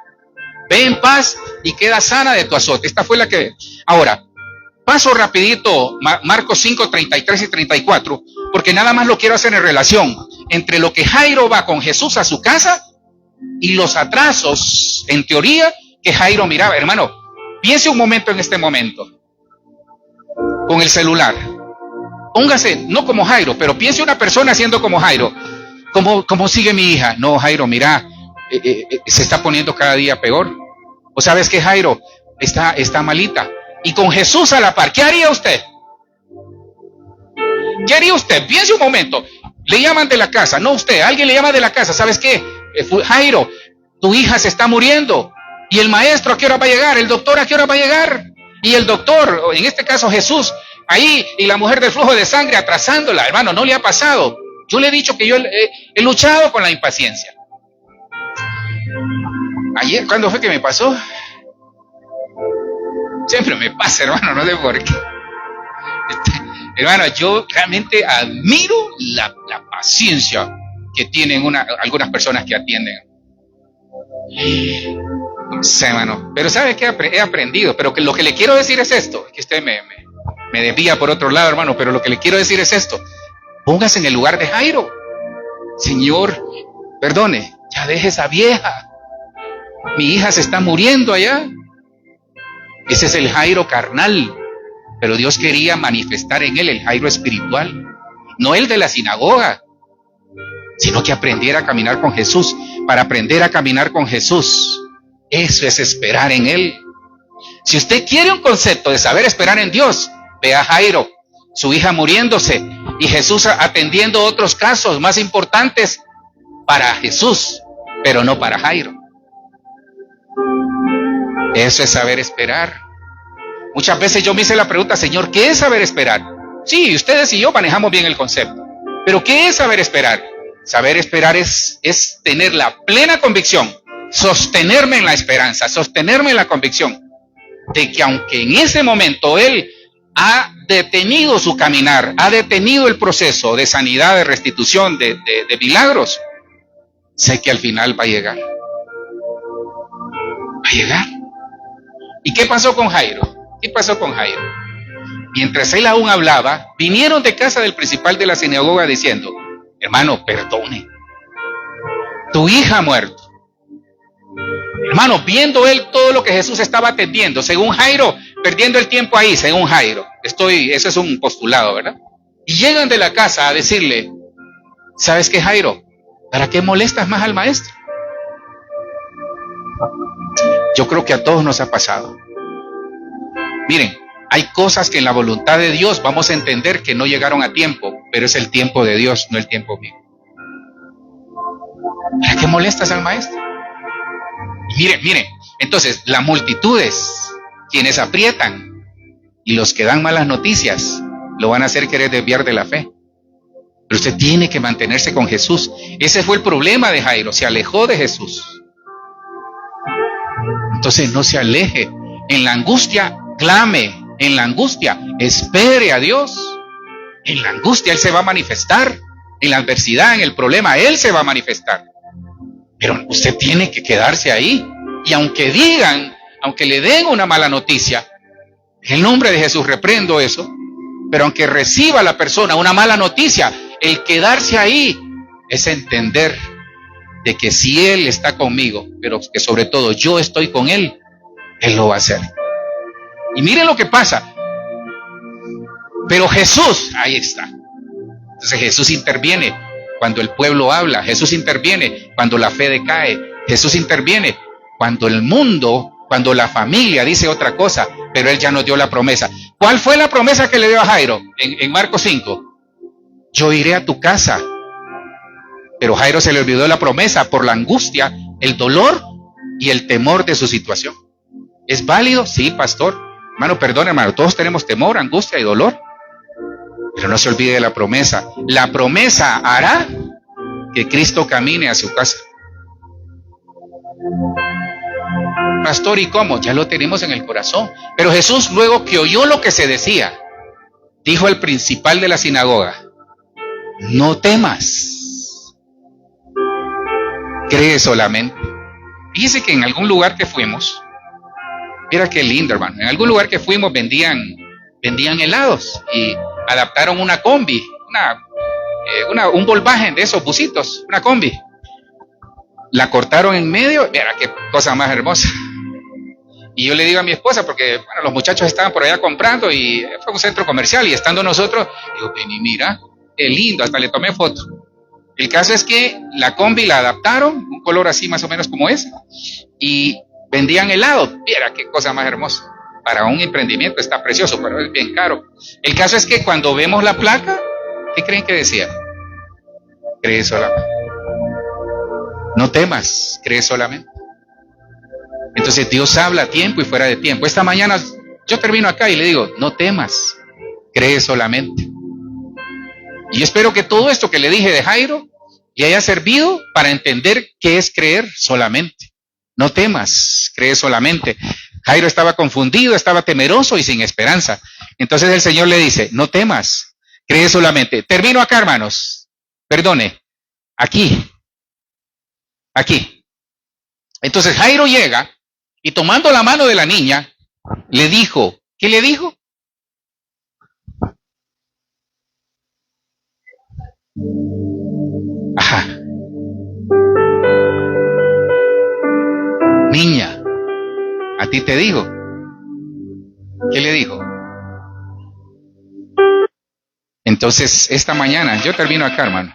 Ve en paz y queda sana de tu azote. Esta fue la que... Ahora, paso rapidito Marcos 5:33 y 34, porque nada más lo quiero hacer en relación entre lo que Jairo va con Jesús a su casa y los atrasos, en teoría, que Jairo miraba. Hermano, piense un momento en este momento, con el celular. Póngase, no como Jairo, pero piense una persona siendo como Jairo. ¿Cómo sigue mi hija? No, Jairo, mira, se está poniendo cada día peor. ¿O sabes qué, Jairo? Está malita. Y con Jesús a la par, ¿qué haría usted? ¿Qué haría usted? Piense un momento. Le llaman de la casa, no usted, alguien le llama de la casa. ¿Sabes qué? Jairo, tu hija se está muriendo. ¿Y el maestro a qué hora va a llegar? ¿El doctor a qué hora va a llegar? Y el doctor, en este caso Jesús, ahí, y la mujer del flujo de sangre atrasándola. Hermano, no le ha pasado. Yo le he dicho que yo he luchado con la impaciencia. Ayer, ¿cuándo fue que me pasó? Siempre me pasa, hermano, no sé por qué. Hermano, yo realmente admiro la paciencia que tienen algunas personas que atienden. No sé, hermano. Pero ¿sabe qué he aprendido? Pero lo que le quiero decir es esto. Que usted me desvía por otro lado, hermano, pero lo que le quiero decir es esto. Póngase en el lugar de Jairo. Señor, perdone, ya deje esa vieja. Mi hija se está muriendo allá. Ese es el Jairo carnal. Pero Dios quería manifestar en él el Jairo espiritual. No el de la sinagoga, sino que aprendiera a caminar con Jesús. Para aprender a caminar con Jesús, eso es esperar en Él. Si usted quiere un concepto de saber esperar en Dios, ve a Jairo, su hija muriéndose, y Jesús atendiendo otros casos más importantes para Jesús, pero no para Jairo. Eso es saber esperar. Muchas veces yo me hice la pregunta, Señor, ¿qué es saber esperar? Sí, ustedes y yo manejamos bien el concepto, pero ¿qué es saber esperar? Saber esperar es tener la plena convicción, sostenerme en la esperanza, sostenerme en la convicción de que aunque en ese momento Él ha detenido su caminar, ha detenido el proceso de sanidad, de restitución, de milagros, sé que al final va a llegar. Va a llegar. ¿Y qué pasó con Jairo? ¿Qué pasó con Jairo? Mientras él aún hablaba, vinieron de casa del principal de la sinagoga diciendo, hermano, perdone, tu hija ha muerto. Hermano, viendo él todo lo que Jesús estaba atendiendo, según Jairo, perdiendo el tiempo ahí, según Jairo, eso es un postulado, ¿verdad? Y llegan de la casa a decirle, ¿sabes qué, Jairo? ¿Para qué molestas más al maestro? Yo creo que a todos nos ha pasado. Miren, hay cosas que en la voluntad de Dios vamos a entender que no llegaron a tiempo, pero es el tiempo de Dios, no el tiempo mío. ¿Para qué molestas al maestro? Miren, entonces las multitudes quienes aprietan y los que dan malas noticias lo van a hacer querer desviar de la fe. Pero usted tiene que mantenerse con Jesús. Ese fue el problema de Jairo, se alejó de Jesús. Entonces no se aleje. En la angustia, clame. En la angustia, espere a Dios. En la angustia Él se va a manifestar. En la adversidad, en el problema, Él se va a manifestar. Pero usted tiene que quedarse ahí. Y aunque digan, aunque le den una mala noticia, en el nombre de Jesús reprendo eso. Pero aunque reciba la persona una mala noticia, el quedarse ahí es entender de que si Él está conmigo, pero que sobre todo yo estoy con Él, Él lo va a hacer. Y miren lo que pasa. Pero Jesús, ahí está. Entonces Jesús interviene cuando el pueblo habla. Jesús interviene cuando la fe decae. Jesús interviene cuando el mundo, cuando la familia dice otra cosa, pero Él ya nos dio la promesa. ¿Cuál fue la promesa que le dio a Jairo en Marcos 5? Yo iré a tu casa. Pero Jairo se le olvidó la promesa por la angustia, el dolor y el temor de su situación. ¿Es válido? Sí, pastor. Hermano, perdón, hermano, todos tenemos temor, angustia y dolor. Pero no se olvide de la promesa. La promesa hará que Cristo camine a su casa. Pastor, ¿y cómo? Ya lo tenemos en el corazón. Pero Jesús, luego que oyó lo que se decía, dijo al principal de la sinagoga: no temas, cree solamente. Fíjese que en algún lugar que fuimos, mira qué lindo, hermano, en algún lugar que fuimos vendían helados y adaptaron una combi, un Volkswagen de esos busitos, una combi. La cortaron en medio, mira qué cosa más hermosa. Y yo le digo a mi esposa, porque bueno, los muchachos estaban por allá comprando y fue un centro comercial, y estando nosotros, digo, ven y mira, qué lindo, hasta le tomé foto. El caso es que la combi la adaptaron, un color así más o menos como ese, y vendían helado. Mira qué cosa más hermosa. Para un emprendimiento está precioso, pero es bien caro. El caso es que cuando vemos la placa, ¿qué creen que decía? Cree solamente. No temas, cree solamente. Entonces Dios habla a tiempo y fuera de tiempo. Esta mañana yo termino acá y le digo, no temas, cree solamente. Y yo espero que todo esto que le dije de Jairo le haya servido para entender qué es creer solamente. No temas, cree solamente. Jairo estaba confundido, estaba temeroso y sin esperanza. Entonces el Señor le dice, no temas, cree solamente. Termino acá, hermanos. Perdone. Aquí. Entonces Jairo llega y tomando la mano de la niña, le dijo, ¿qué le dijo? Ajá. Niña, a ti te digo. ¿Qué le dijo? Entonces, esta mañana, yo termino acá, hermano.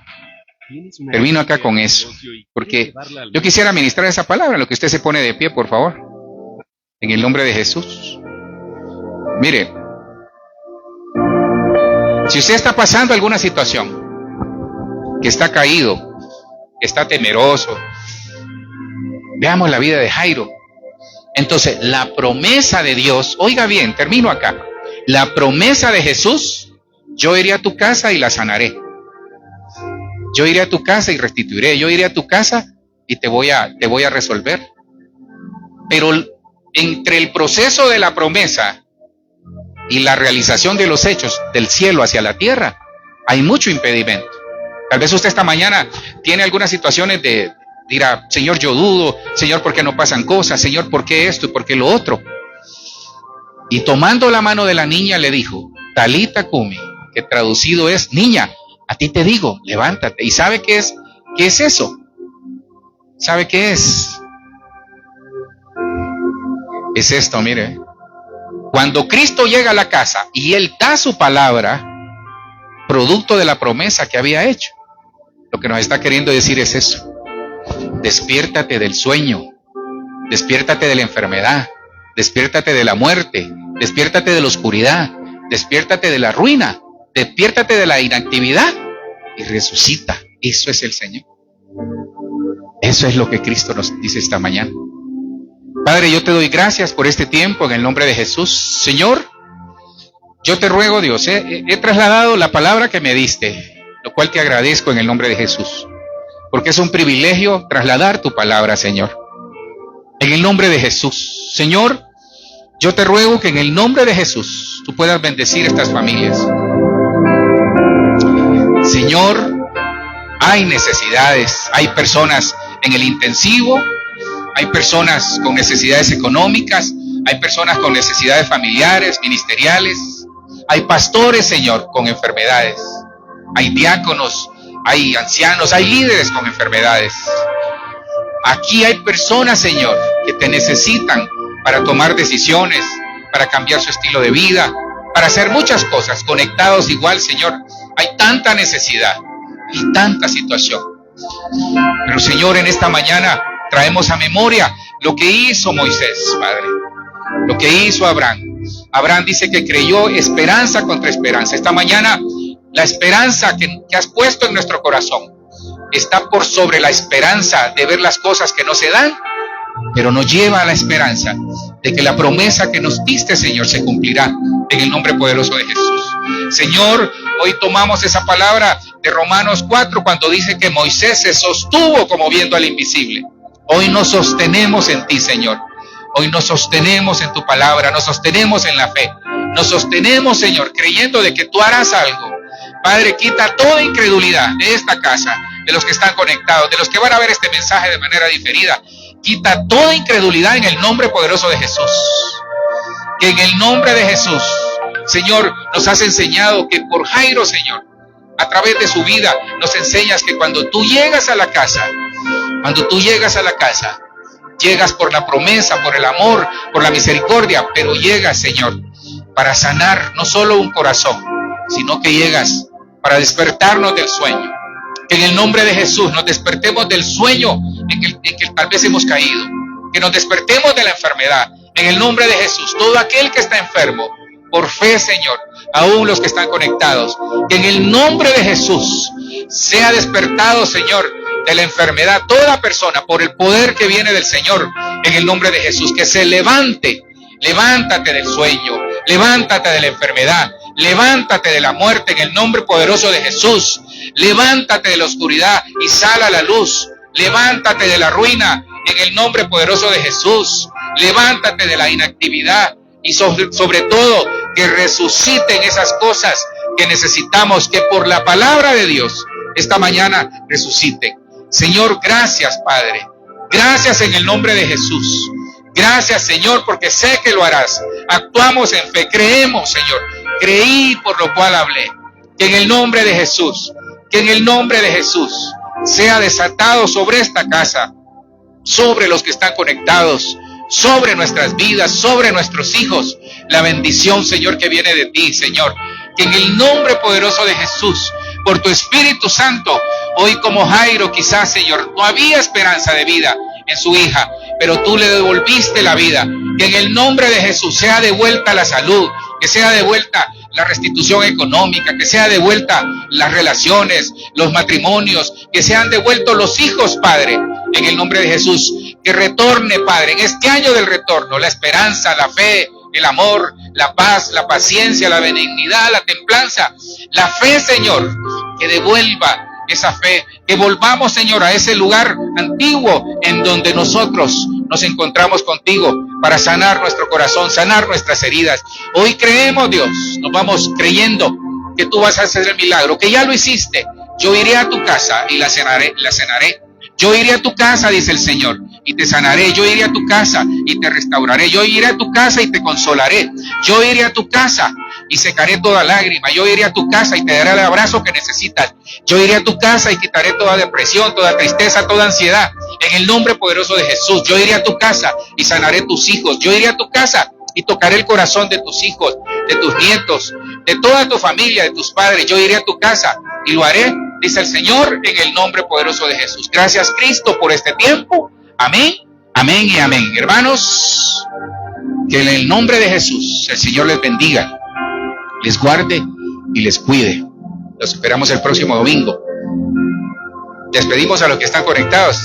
Termino acá con eso, porque yo quisiera ministrar esa palabra, lo que usted se pone de pie, por favor, en el nombre de Jesús. Mire, si usted está pasando alguna situación, que está caído, que está temeroso, veamos la vida de Jairo. Entonces, la promesa de Dios, oiga bien, termino acá, la promesa de Jesús, yo iré a tu casa y la sanaré. Yo iré a tu casa y restituiré. Yo iré a tu casa y te voy a resolver. Pero entre el proceso de la promesa y la realización de los hechos del cielo hacia la tierra, hay mucho impedimento. Tal vez usted esta mañana tiene algunas situaciones dirá, Señor, yo dudo, Señor, ¿por qué no pasan cosas? Señor, ¿por qué esto y por qué lo otro? Y tomando la mano de la niña le dijo, Talita Cumi, que traducido es, niña, a ti te digo, levántate. ¿Y sabe qué es? ¿Qué es eso? ¿Sabe qué es? Es esto, mire. Cuando Cristo llega a la casa y Él da su palabra, producto de la promesa que había hecho, lo que nos está queriendo decir es eso. Despiértate del sueño, despiértate de la enfermedad, despiértate de la muerte, despiértate de la oscuridad, despiértate de la ruina, despiértate de la inactividad y resucita. Eso es el Señor. Eso es lo que Cristo nos dice esta mañana. Padre, yo te doy gracias por este tiempo en el nombre de Jesús. Señor, yo te ruego, Dios, he trasladado la palabra que me diste, lo cual te agradezco en el nombre de Jesús, porque es un privilegio trasladar tu palabra, Señor. En el nombre de Jesús, Señor, yo te ruego que en el nombre de Jesús tú puedas bendecir estas familias. Señor, hay necesidades, hay personas en el intensivo, hay personas con necesidades económicas, hay personas con necesidades familiares, ministeriales, hay pastores, Señor, con enfermedades, hay diáconos, hay ancianos, hay líderes con enfermedades. Aquí hay personas, Señor, que te necesitan para tomar decisiones, para cambiar su estilo de vida, para hacer muchas cosas, conectados igual, Señor. Hay tanta necesidad y tanta situación. Pero, Señor, en esta mañana traemos a memoria lo que hizo Moisés, Padre, lo que hizo Abraham. Abraham dice que creyó esperanza contra esperanza. Esta mañana, la esperanza que has puesto en nuestro corazón está por sobre la esperanza de ver las cosas que no se dan, pero nos lleva a la esperanza de que la promesa que nos diste, Señor, se cumplirá en el nombre poderoso de Jesús. Señor, hoy tomamos esa palabra de Romanos 4 cuando dice que Moisés se sostuvo como viendo al invisible. Hoy nos sostenemos en ti, Señor. Hoy nos sostenemos en tu palabra, nos sostenemos en la fe. Nos sostenemos, Señor, creyendo de que tú harás algo. Padre, quita toda incredulidad de esta casa, de los que están conectados, de los que van a ver este mensaje de manera diferida. Quita toda incredulidad en el nombre poderoso de Jesús. Que en el nombre de Jesús, Señor, nos has enseñado que por Jairo, Señor, a través de su vida, nos enseñas que cuando tú llegas a la casa, llegas por la promesa, por el amor, por la misericordia, pero llegas, Señor, para sanar no solo un corazón, sino que llegas para despertarnos del sueño. Que en el nombre de Jesús nos despertemos del sueño en que tal vez hemos caído. Que nos despertemos de la enfermedad. En el nombre de Jesús, todo aquel que está enfermo, por fe, Señor, aún los que están conectados, que en el nombre de Jesús sea despertado, Señor, de la enfermedad toda persona por el poder que viene del Señor. En el nombre de Jesús, que se levante. Levántate del sueño, levántate de la enfermedad, levántate de la muerte en el nombre poderoso de Jesús. Levántate de la oscuridad y sal a la luz. Levántate de la ruina en el nombre poderoso de Jesús. Levántate de la inactividad y sobre todo que resuciten esas cosas que necesitamos, que por la palabra de Dios esta mañana resuciten. Señor, gracias, Padre. Gracias en el nombre de Jesús. Gracias, Señor, porque sé que lo harás. Actuamos en fe, creemos, Señor. Creí, por lo cual hablé. Que en el nombre de Jesús, sea desatado sobre esta casa, sobre los que están conectados, sobre nuestras vidas, sobre nuestros hijos, la bendición, Señor, que viene de ti, Señor. Que en el nombre poderoso de Jesús, por tu Espíritu Santo, hoy como Jairo quizás, Señor, no había esperanza de vida en su hija, pero tú le devolviste la vida. Que en el nombre de Jesús sea devuelta la salud, que sea devuelta la restitución económica, que sea devuelta las relaciones, los matrimonios, que sean devueltos los hijos, Padre, en el nombre de Jesús. Que retorne, Padre, en este año del retorno, la esperanza, la fe, el amor, la paz, la paciencia, la benignidad, la templanza, la fe, Señor, que devuelva esa fe, que volvamos, Señor, a ese lugar antiguo en donde nosotros nos encontramos contigo para sanar nuestro corazón, sanar nuestras heridas. Hoy creemos, Dios, nos vamos creyendo que tú vas a hacer el milagro, que ya lo hiciste. Yo iré a tu casa y la cenaré. Yo iré a tu casa, dice el Señor, y te sanaré. Yo iré a tu casa y te restauraré. Yo iré a tu casa y te consolaré. Yo iré a tu casa y secaré toda lágrima. Yo iré a tu casa y te daré el abrazo que necesitas. Yo iré a tu casa y quitaré toda depresión, toda tristeza, toda ansiedad. En el nombre poderoso de Jesús, yo iré a tu casa y sanaré tus hijos. Yo iré a tu casa y tocaré el corazón de tus hijos, de tus nietos, de toda tu familia, de tus padres. Yo iré a tu casa y lo haré, dice el Señor, en el nombre poderoso de Jesús. Gracias, Cristo, por este tiempo. Amén, amén y amén. Hermanos, que en el nombre de Jesús el Señor les bendiga, les guarde y les cuide. Los esperamos el próximo domingo. Despedimos a los que están conectados.